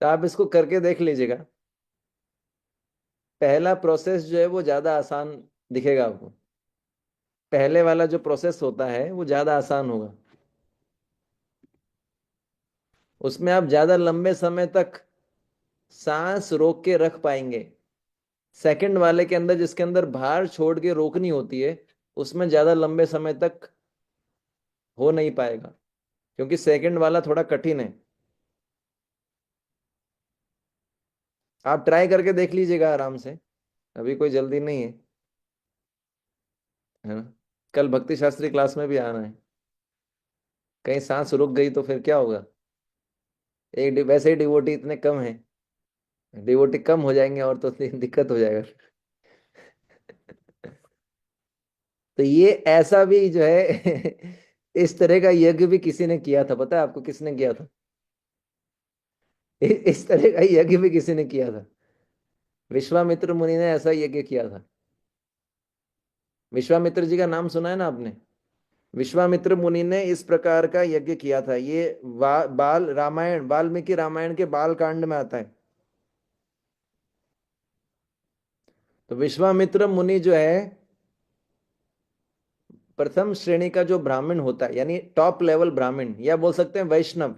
तो आप इसको करके देख लीजिएगा। पहला प्रोसेस जो है वो ज्यादा आसान दिखेगा आपको। पहले वाला जो प्रोसेस होता है वो ज्यादा आसान होगा। उसमें आप ज्यादा लंबे समय तक सांस रोक के रख पाएंगे। सेकंड वाले के अंदर, जिसके अंदर बाहर छोड़ के रोकनी होती है, उसमें ज्यादा लंबे समय तक हो नहीं पाएगा, क्योंकि सेकंड वाला थोड़ा कठिन है। आप ट्राई करके देख लीजिएगा आराम से, अभी कोई जल्दी नहीं है ना। कल भक्ति शास्त्री क्लास में भी आना है। कहीं सांस रुक गई तो फिर क्या होगा? वैसे ही डिवोटी इतने कम हैं, डिवोटी कम हो जाएंगे और तो दिक्कत हो जाएगा। तो ये ऐसा भी जो है इस तरह का यज्ञ भी किसी ने किया था, पता है आपको किसने किया था? इस तरह का यज्ञ भी किसी ने किया था। विश्वामित्र मुनि ने ऐसा यज्ञ किया था। विश्वामित्र जी का नाम सुना है ना आपने? विश्वामित्र मुनि ने इस प्रकार का यज्ञ किया था। ये बाल रामायण, वाल्मीकि रामायण के बाल कांड में आता है। तो विश्वामित्र मुनि जो है प्रथम श्रेणी का जो ब्राह्मण होता है, यानी टॉप लेवल ब्राह्मण, या बोल सकते हैं वैष्णव।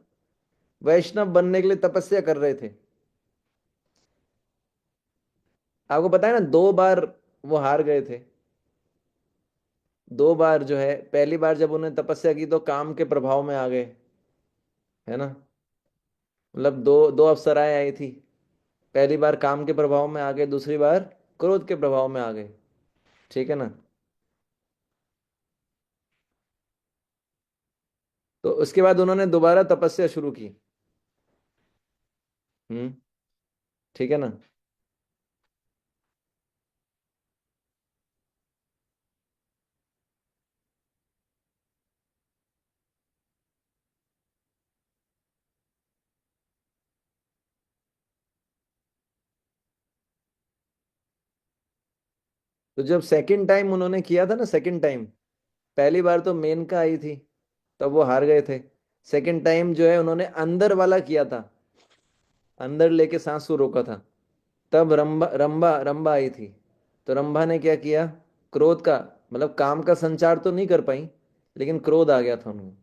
वैष्णव बनने के लिए तपस्या कर रहे थे। आपको पता है ना, 2 बार वो हार गए थे। 2 बार जो है, पहली बार जब उन्होंने तपस्या की तो काम के प्रभाव में आ गए, है ना। मतलब दो दो अप्सराएं आई थी। पहली बार काम के प्रभाव में आ गए, दूसरी बार क्रोध के प्रभाव में आ गए, ठीक है ना। तो उसके बाद उन्होंने दोबारा तपस्या शुरू की। हम्म ठीक है ना। तो जब सेकंड टाइम उन्होंने किया था ना, सेकंड टाइम, पहली बार तो मेनका आई थी, तब वो हार गए थे। सेकंड टाइम जो है उन्होंने अंदर वाला किया था, अंदर लेके सांस को रोका था, तब रंबा रंबा रंबा आई थी। तो रंभा ने क्या किया? क्रोध का मतलब काम का संचार तो नहीं कर पाई, लेकिन क्रोध आ गया था उनको।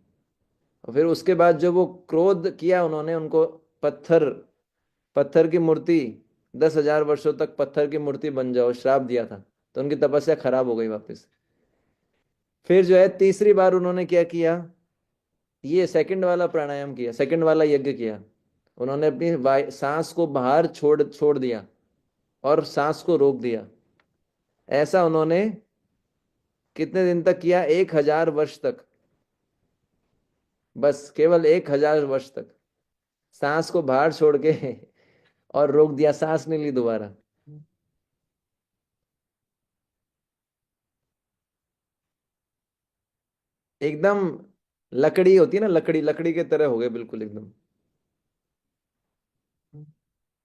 और फिर उसके बाद जो वो क्रोध किया उन्होंने, उनको पत्थर पत्थर की मूर्ति, 10,000 वर्षों तक पत्थर की मूर्ति बन जाओ, श्राप दिया था। तो उनकी तपस्या खराब हो गई वापस। फिर जो है तीसरी बार उन्होंने क्या किया, ये सेकंड वाला प्राणायाम किया, सेकंड वाला यज्ञ किया। उन्होंने अपनी सांस को बाहर छोड़ छोड़ दिया और सांस को रोक दिया। ऐसा उन्होंने कितने दिन तक किया? 1,000 वर्ष तक। बस केवल 1,000 वर्ष तक सांस को बाहर छोड़ के और रोक दिया, सांस नहीं ली दोबारा। एकदम लकड़ी होती है ना, लकड़ी लकड़ी के तरह हो गए बिल्कुल एकदम।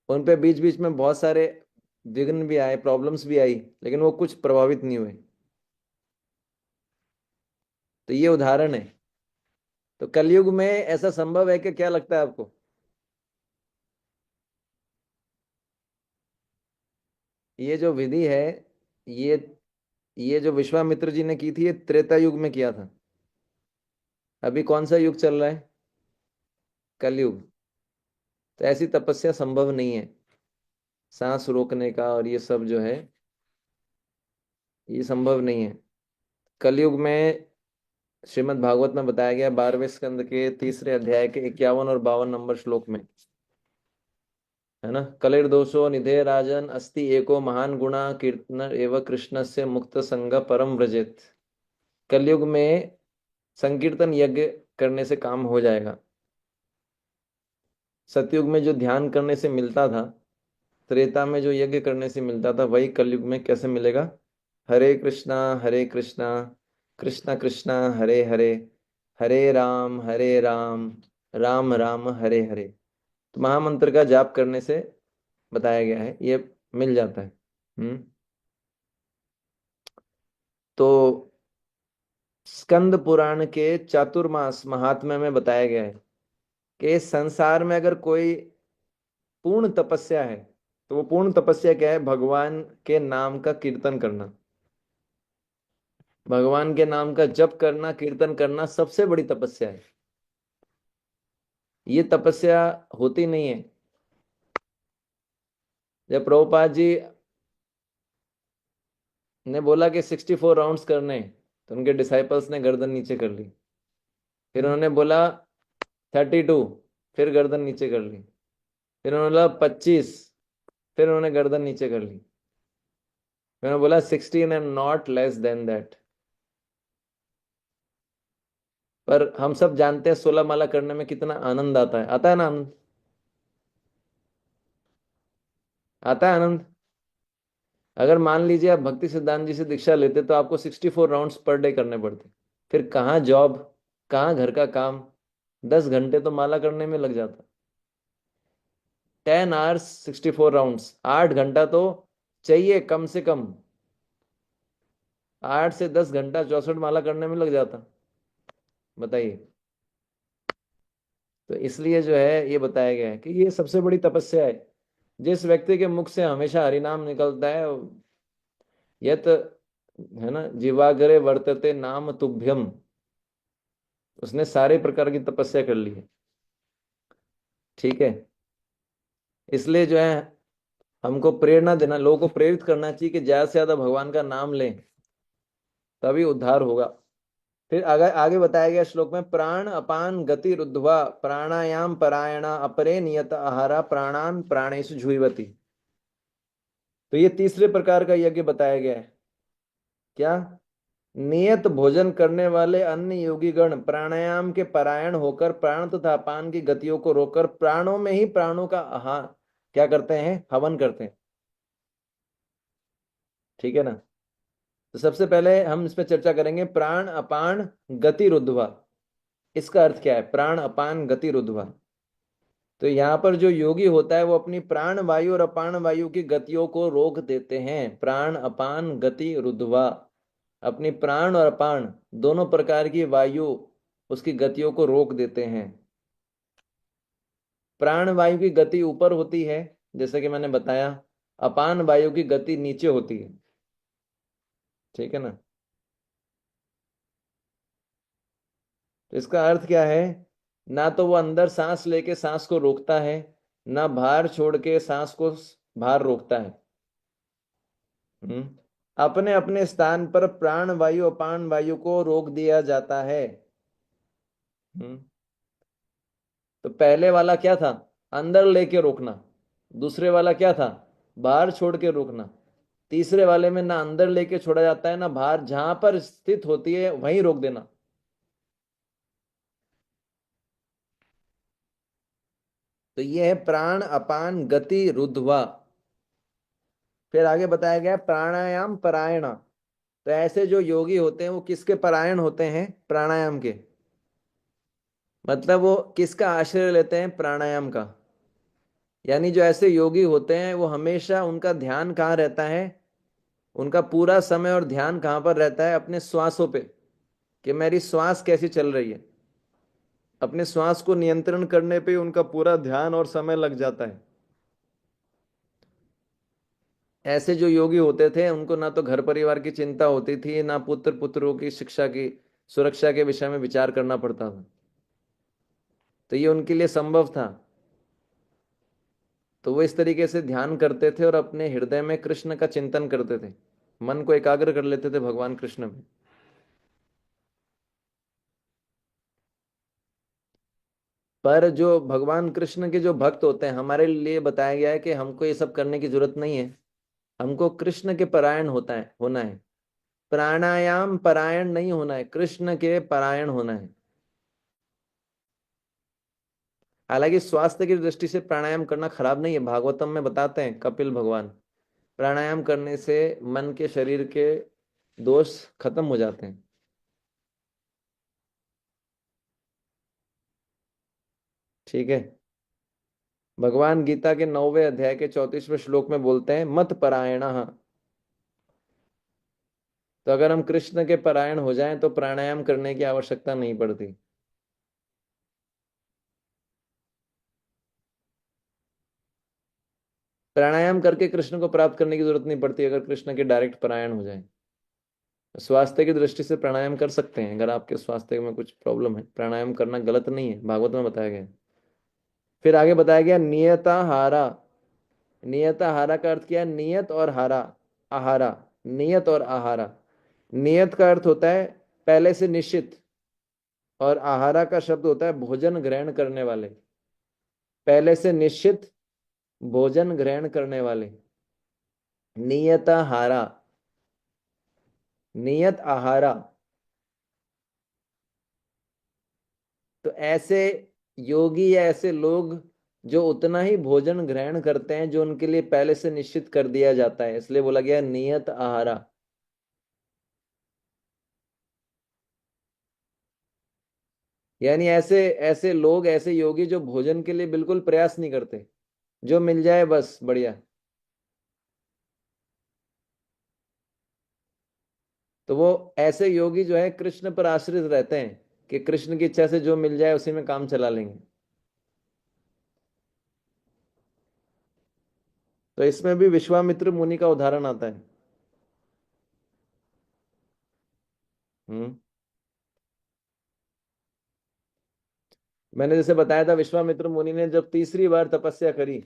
उन पे बीच बीच में बहुत सारे विघ्न भी आए, प्रॉब्लम्स भी आई, लेकिन वो कुछ प्रभावित नहीं हुए। तो ये उदाहरण है। तो कलयुग में ऐसा संभव है कि, क्या लगता है आपको? ये जो विधि है, ये ये जो विश्वामित्र जी ने की थी, ये त्रेता युग में किया था। अभी कौन सा युग चल रहा है? कलयुग। तो ऐसी तपस्या संभव नहीं है, सांस रोकने का और ये सब जो है, ये संभव नहीं है। कलयुग में श्रीमद् भागवत में बताया गया 12वें स्कंद के 3 अध्याय के 51 और 52 नंबर श्लोक में, है ना, कलिर्दोषो निधे राजन अस्ति एको महान गुणा कीर्तन एवं कृष्ण से मुक्त संग परम व्रजेत। कलयुग में संकीर्तन यज्ञ करने से काम हो जाएगा। सतयुग में जो ध्यान करने से मिलता था, त्रेता में जो यज्ञ करने से मिलता था, वही कलयुग में कैसे मिलेगा? हरे कृष्णा कृष्णा कृष्णा हरे हरे, हरे राम राम राम हरे हरे। तो महामंत्र का जाप करने से बताया गया है, ये मिल जाता है। तो स्कंद पुराण के चातुर्मास महात्म्य में बताया गया है कि संसार में अगर कोई पूर्ण तपस्या है, तो वो पूर्ण तपस्या क्या है? भगवान के नाम का कीर्तन करना, भगवान के नाम का जप करना, कीर्तन करना सबसे बड़ी तपस्या है। ये तपस्या होती नहीं है। जब प्रभुपाद जी ने बोला कि 64 राउंड्स करने हैं, तो उनके डिसाइपल्स ने गर्दन नीचे कर ली। फिर उन्होंने बोला 32, फिर गर्दन नीचे कर ली। फिर उन्होंने बोला 25, फिर उन्होंने गर्दन नीचे कर ली। फिर उन्होंने बोला 16 and not less than that. पर हम सब जानते हैं 16 माला करने में कितना आनंद आता है। आता है ना आनंद? आता है आनंद? अगर मान लीजिए आप भक्ति सिद्धांत जी से दीक्षा लेते, तो आपको 64 राउंड्स पर डे करने पड़ते। फिर कहाँ जॉब, कहाँ घर का काम, 10 घंटे तो माला करने में लग जाता। 10 आवर्स 64 राउंड्स, 8 घंटा तो चाहिए कम से कम। 8 से 10 घंटा 64 माला करने में लग जाता, बताइए। तो इसलिए जो है ये बताया गया है कि ये सबसे बड़ी तपस्या है। जिस व्यक्ति के मुख से हमेशा हरिनाम निकलता है, यत, है ना, जीवाग्रे वर्तते नाम तुभ्यम, उसने सारे प्रकार की तपस्या कर ली है। ठीक है। इसलिए जो है हमको प्रेरणा देना, लोगों को प्रेरित करना चाहिए कि ज्यादा से ज्यादा भगवान का नाम लें, तभी उद्धार होगा। फिर आगे आगे बताया गया श्लोक में, प्राण अपान गति रुद्ध्वा प्राणायाम परायणा अपरे नियत आहारा प्राणान प्राणेषु जुह्वति। तो ये तीसरे प्रकार का यज्ञ बताया गया है। क्या? नियत भोजन करने वाले अन्य योगी गण प्राणायाम के परायण होकर प्राण तथा अपान की गतियों को रोककर प्राणों में ही प्राणों का आहार क्या करते हैं? हवन करते हैं। ठीक है ना? तो सबसे पहले हम इस पर चर्चा करेंगे, प्राण अपान गति रुद्ध्वा। इसका अर्थ क्या है? प्राण अपान गति रुद्ध्वा। तो यहाँ पर जो योगी होता है वो अपनी प्राण वायु और अपान वायु की गतियों को रोक देते हैं। प्राण अपान गति रुद्ध्वा, अपनी प्राण और अपान दोनों प्रकार की वायु उसकी गतियों को रोक देते हैं। प्राण वायु की गति ऊपर होती है, जैसे कि मैंने बताया। अपान वायु की गति नीचे होती है। ठीक है ना। तो इसका अर्थ क्या है, ना तो वो अंदर सांस लेके सांस को रोकता है, ना बाहर छोड़ के सांस को बाहर रोकता है। अपने अपने स्थान पर प्राण वायु अपान वायु को रोक दिया जाता है। हम्म तो पहले वाला क्या था, अंदर लेके रोकना। दूसरे वाला क्या था, बाहर छोड़ के रोकना। तीसरे वाले में ना अंदर लेके छोड़ा जाता है ना बाहर, जहां पर स्थित होती है वहीं रोक देना। तो ये है प्राण अपान गति रुद्वा। फिर आगे बताया गया प्राणायाम परायण। तो ऐसे जो योगी होते हैं वो किसके परायण होते हैं, प्राणायाम के। मतलब वो किसका आश्रय लेते हैं, प्राणायाम का। यानी जो ऐसे योगी होते हैं वो हमेशा उनका ध्यान कहाँ रहता है, उनका पूरा समय और ध्यान कहाँ पर रहता है, अपने श्वासों पे, कि मेरी श्वास कैसी चल रही है। अपने श्वास को नियंत्रण करने पे उनका पूरा ध्यान और समय लग जाता है। ऐसे जो योगी होते थे उनको ना तो घर परिवार की चिंता होती थी, ना पुत्र पुत्रों की शिक्षा की सुरक्षा के विषय में विचार करना पड़ता था। तो ये उनके लिए संभव था। तो वो इस तरीके से ध्यान करते थे और अपने हृदय में कृष्ण का चिंतन करते थे, मन को एकाग्र कर लेते थे भगवान कृष्ण में। पर जो भगवान कृष्ण के जो भक्त होते हैं, हमारे लिए बताया गया है कि हमको ये सब करने की जरूरत नहीं है। हमको कृष्ण के परायण होना है। प्राणायाम परायण नहीं होना है, कृष्ण के परायण होना है। हालांकि स्वास्थ्य की दृष्टि से प्राणायाम करना खराब नहीं है। भागवतम में बताते हैं कपिल भगवान, प्राणायाम करने से मन के शरीर के दोष खत्म हो जाते हैं। ठीक है। भगवान गीता के 9वें अध्याय के 34वें श्लोक में बोलते हैं मत परायण। तो अगर हम कृष्ण के परायण हो जाएं तो प्राणायाम करने की आवश्यकता नहीं पड़ती। प्राणायाम करके कृष्ण को प्राप्त करने की जरूरत नहीं पड़ती अगर कृष्ण के डायरेक्ट परायण हो जाए। स्वास्थ्य की दृष्टि से प्राणायाम कर सकते हैं, अगर आपके स्वास्थ्य में कुछ प्रॉब्लम है, प्राणायाम करना गलत नहीं है, भागवत में बताया गया है। फिर आगे बताया गया नियताहारा। नियताहारा का अर्थ क्या है, नियत और हारा, आहारा। नियत और आहारा। नियत का अर्थ होता है पहले से निश्चित, और आहारा का शब्द होता है भोजन ग्रहण करने वाले। पहले से निश्चित भोजन ग्रहण करने वाले, नियताहारा, नियत आहारा। तो ऐसे योगी या ऐसे लोग जो उतना ही भोजन ग्रहण करते हैं जो उनके लिए पहले से निश्चित कर दिया जाता है, इसलिए बोला गया नियत आहारा। यानी ऐसे ऐसे लोग, ऐसे योगी जो भोजन के लिए बिल्कुल प्रयास नहीं करते, जो मिल जाए बस बढ़िया। तो वो ऐसे योगी जो है कृष्ण पर आश्रित रहते हैं कि कृष्ण की इच्छा से जो मिल जाए उसी में काम चला लेंगे। तो इसमें भी विश्वामित्र मुनि का उदाहरण आता है। हम्म मैंने जैसे बताया था, विश्वामित्र मुनि ने जब तीसरी बार तपस्या करी,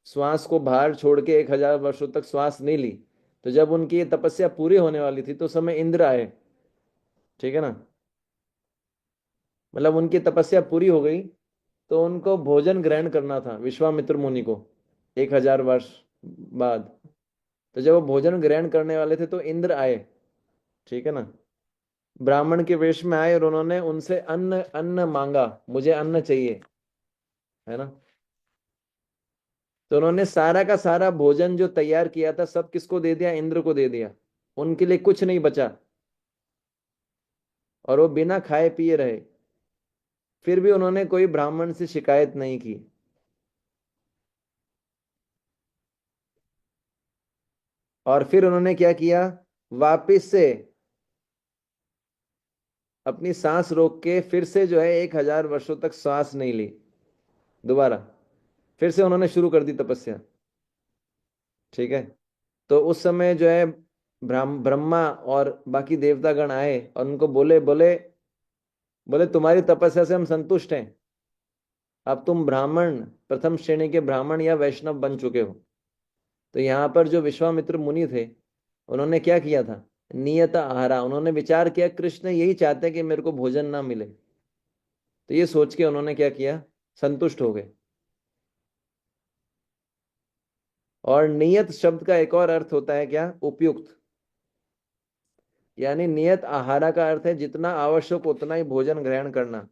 श्वास को बाहर छोड़ के 1000 वर्षों तक श्वास नहीं ली, तो जब उनकी ये तपस्या पूरी होने वाली थी तो उस समय इंद्र आए। ठीक है ना। मतलब उनकी तपस्या पूरी हो गई, तो उनको भोजन ग्रहण करना था विश्वामित्र मुनि को 1000 वर्ष बाद। तो जब वो भोजन ग्रहण करने वाले थे तो इंद्र आए। ठीक है ना। ब्राह्मण के वेश में आए और उन्होंने उनसे अन्न अन्न मांगा, मुझे अन्न चाहिए, है ना। तो उन्होंने सारा का सारा भोजन जो तैयार किया था सब किसको दे दिया, इंद्र को दे दिया। उनके लिए कुछ नहीं बचा, और वो बिना खाए पिए रहे। फिर भी उन्होंने कोई ब्राह्मण से शिकायत नहीं की। और फिर उन्होंने क्या किया, वापिस से अपनी सांस रोक के फिर से जो है 1000 वर्षों तक सांस नहीं ली। दोबारा फिर से उन्होंने शुरू कर दी तपस्या। ठीक है। तो उस समय जो है ब्रह्मा और बाकी देवतागण आए और उनको बोले बोले बोले तुम्हारी तपस्या से हम संतुष्ट हैं। अब तुम ब्राह्मण, प्रथम श्रेणी के ब्राह्मण या वैष्णव बन चुके हो। तो यहाँ पर जो विश्वामित्र मुनि थे, उन्होंने क्या किया था? नियत आहारा, उन्होंने विचार किया कृष्ण यही चाहते हैं कि मेरे को भोजन ना मिले। तो ये सोच के उन्होंने क्या किया? संतुष्ट हो गए। और नियत शब्द का एक और अर्थ होता है क्या? उपयुक्त। यानी नियत आहारा का अर्थ है जितना आवश्यक उतना ही भोजन ग्रहण करना।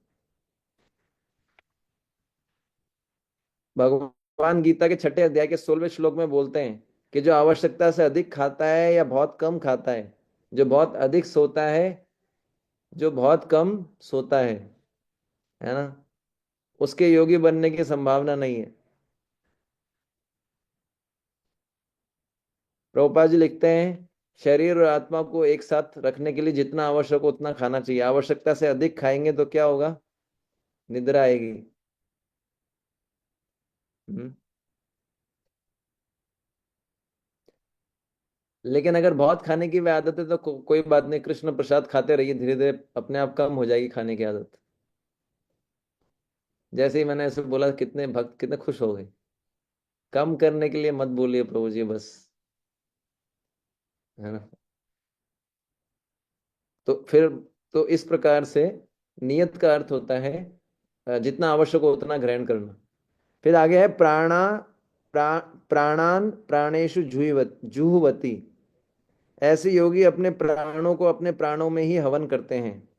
भगवान गीता के 6 अध्याय के 16वें श्लोक में बोलते हैं कि जो आवश्यकता से अधिक खाता है या बहुत कम खाता है, जो बहुत अधिक सोता है, जो बहुत कम सोता है ना, उसके योगी बनने की संभावना नहीं है। प्रभुपाद जी लिखते हैं शरीर और आत्मा को एक साथ रखने के लिए जितना आवश्यक हो उतना खाना चाहिए। आवश्यकता से अधिक खाएंगे तो क्या होगा? निद्रा आएगी। हम्म। लेकिन अगर बहुत खाने की भी आदत है तो कोई बात नहीं, कृष्ण प्रसाद खाते रहिए, धीरे धीरे अपने आप कम हो जाएगी खाने की आदत। जैसे ही मैंने ऐसे बोला, कितने भक्त कितने खुश हो गए। कम करने के लिए मत बोलिए प्रभु जी बस, है ना। तो फिर, तो इस प्रकार से नियत का अर्थ होता है जितना आवश्यक हो उतना ग्रहण करना। फिर आगे है प्राणान प्राणेषु जुहवती। ऐसे योगी अपने प्राणों को अपने प्राणों में ही हवन करते हैं।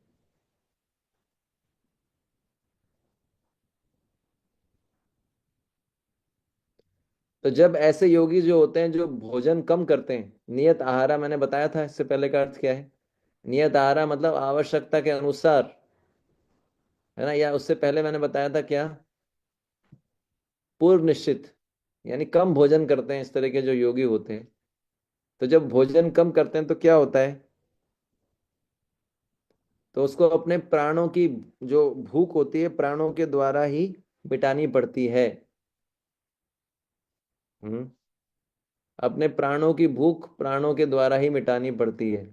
तो जब ऐसे योगी जो होते हैं जो भोजन कम करते हैं, नियत आहारा मैंने बताया था, इससे पहले का अर्थ क्या है? नियत आहारा मतलब आवश्यकता के अनुसार, है ना। या उससे पहले मैंने बताया था क्या? पूर्व निश्चित, यानी कम भोजन करते हैं इस तरह के जो योगी होते हैं। तो जब भोजन कम करते हैं तो क्या होता है? तो उसको अपने प्राणों की जो भूख होती है प्राणों के द्वारा ही मिटानी पड़ती है। हम्म। अपने प्राणों की भूख प्राणों के द्वारा ही मिटानी पड़ती है।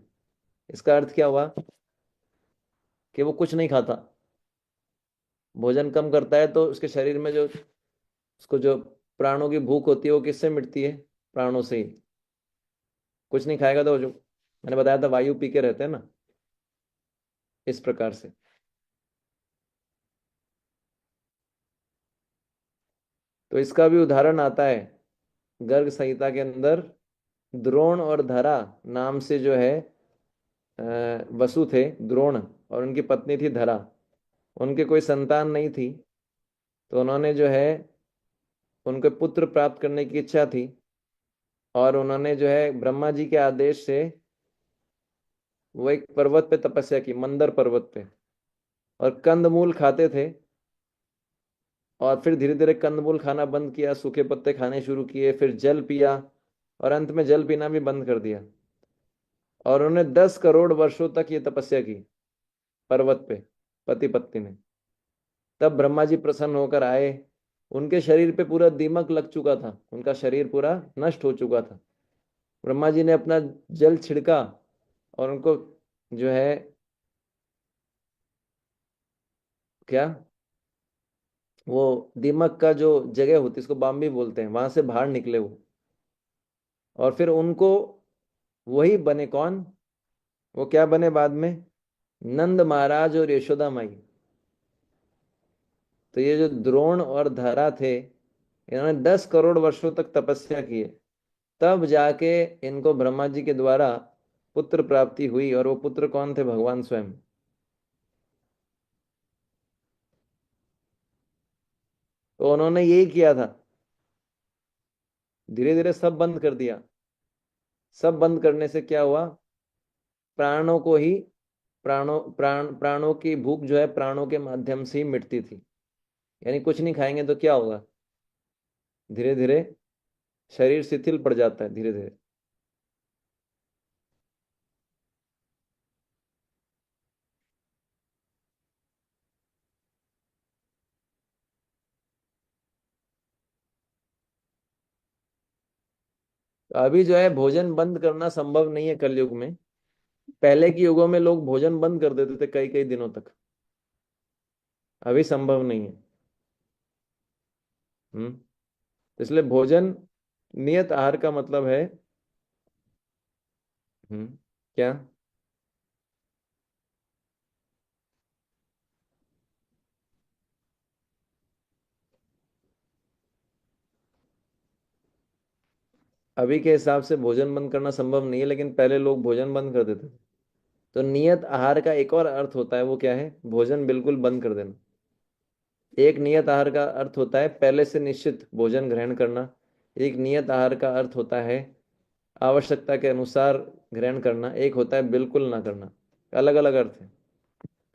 इसका अर्थ क्या हुआ? कि वो कुछ नहीं खाता, भोजन कम करता है, तो उसके शरीर में जो उसको जो प्राणों की भूख होती है वो किससे मिटती है? प्राणों से ही। कुछ नहीं खाएगा तो जो मैंने बताया था वायु पी के रहते हैं ना, इस प्रकार से। तो इसका भी उदाहरण आता है गर्ग संहिता के अंदर। द्रोण और धरा नाम से जो है वसु थे, द्रोण, और उनकी पत्नी थी धरा। उनके कोई संतान नहीं थी, तो उन्होंने जो है उनके पुत्र प्राप्त करने की इच्छा थी, और उन्होंने जो है ब्रह्मा जी के आदेश से वो एक पर्वत पे तपस्या की, मंदर पर्वत पे, और कंदमूल खाते थे। और फिर धीरे धीरे कंदमूल खाना बंद किया, सूखे पत्ते खाने शुरू किए, फिर जल पिया, और अंत में जल पीना भी बंद कर दिया। और उन्होंने 10 करोड़ वर्षों तक ये तपस्या की पर्वत पे, पति पत्नी ने। तब ब्रह्मा जी प्रसन्न होकर आए। उनके शरीर पे पूरा दीमक लग चुका था, उनका शरीर पूरा नष्ट हो चुका था। ब्रह्मा जी ने अपना जल छिड़का और उनको जो है क्या, वो दीमक का जो जगह होती है इसको बाम्बी बोलते हैं, वहां से बाहर निकले वो। और फिर उनको वही बने कौन? वो क्या बने बाद में? नंद महाराज और यशोदा माई। तो ये जो द्रोण और धरा थे, इन्होंने 10 करोड़ वर्षों तक तपस्या की है। तब जाके इनको ब्रह्मा जी के द्वारा पुत्र प्राप्ति हुई, और वो पुत्र कौन थे? भगवान स्वयं। तो उन्होंने यही किया था, धीरे धीरे सब बंद कर दिया। सब बंद करने से क्या हुआ? प्राणों को ही, प्राणों की भूख जो है प्राणों के माध्यम से ही मिटती थी। यानी कुछ नहीं खाएंगे तो क्या होगा? धीरे धीरे शरीर शिथिल पड़ जाता है, धीरे धीरे। तो अभी जो है भोजन बंद करना संभव नहीं है कलयुग में। पहले के युगों में लोग भोजन बंद कर देते थे कई कई दिनों तक। अभी संभव नहीं है। इसलिए भोजन नियत आहार का मतलब है। क्या? अभी के हिसाब से भोजन बंद करना संभव नहीं है, लेकिन पहले लोग भोजन बंद कर देते थे। तो नियत आहार का एक और अर्थ होता है, वो क्या है? भोजन बिल्कुल बंद कर देना। एक नियत आहार का अर्थ होता है पहले से निश्चित भोजन ग्रहण करना। एक नियत आहार का अर्थ होता है आवश्यकता के अनुसार ग्रहण करना। एक होता है बिल्कुल ना करना। अलग अलग अर्थ है।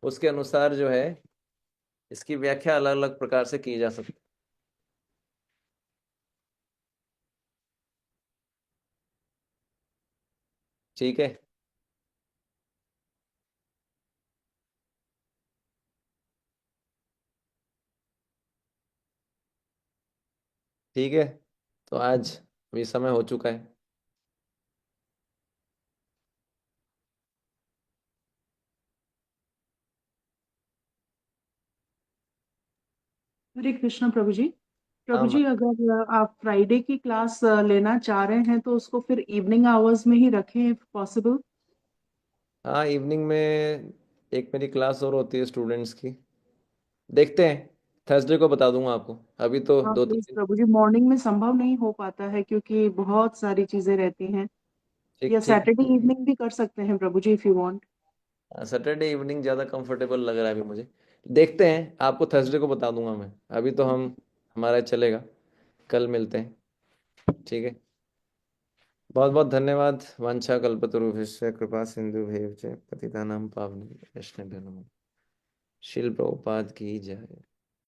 उसके अनुसार जो है इसकी व्याख्या अलग अलग प्रकार से की जा सकती है। ठीक है। ठीक है, तो आज अभी समय हो चुका है। हरे कृष्णा प्रभु जी। हाँ प्रभु जी, अगर आप फ्राइडे की क्लास लेना चाह रहे हैं तो उसको फिर इवनिंग आवर्स में ही रखें इफ पॉसिबल। हाँ, इवनिंग में एक मेरी क्लास और होती है स्टूडेंट्स की। देखते हैं, थर्सडे को बता दूंगा आपको। अभी तो हाँ दो प्लीज तीन प्रभु जी, मॉर्निंग में संभव नहीं हो पाता है क्योंकि बहुत सारी चीजें रहती हैं। ठीक या ठीक। सैटरडे इवनिंग भी कर सकते हैं Prabhu ji if you want. Saturday evening ज़्यादा कंफर्टेबल लग रहा है अभी मुझे। देखते हैं, आपको थर्सडे को बता दूंगा मैं। अभी तो हमारा चलेगा। कल मिलते हैं। ठीक है। बहुत बहुत धन्यवाद। वांछा कल्पतरुभ्यश्च कृपा सिंधुभ्येव च पतितानां पावनेभ्यो वैष्णवेभ्यो नमः। शिल प्रभुपाद की जय।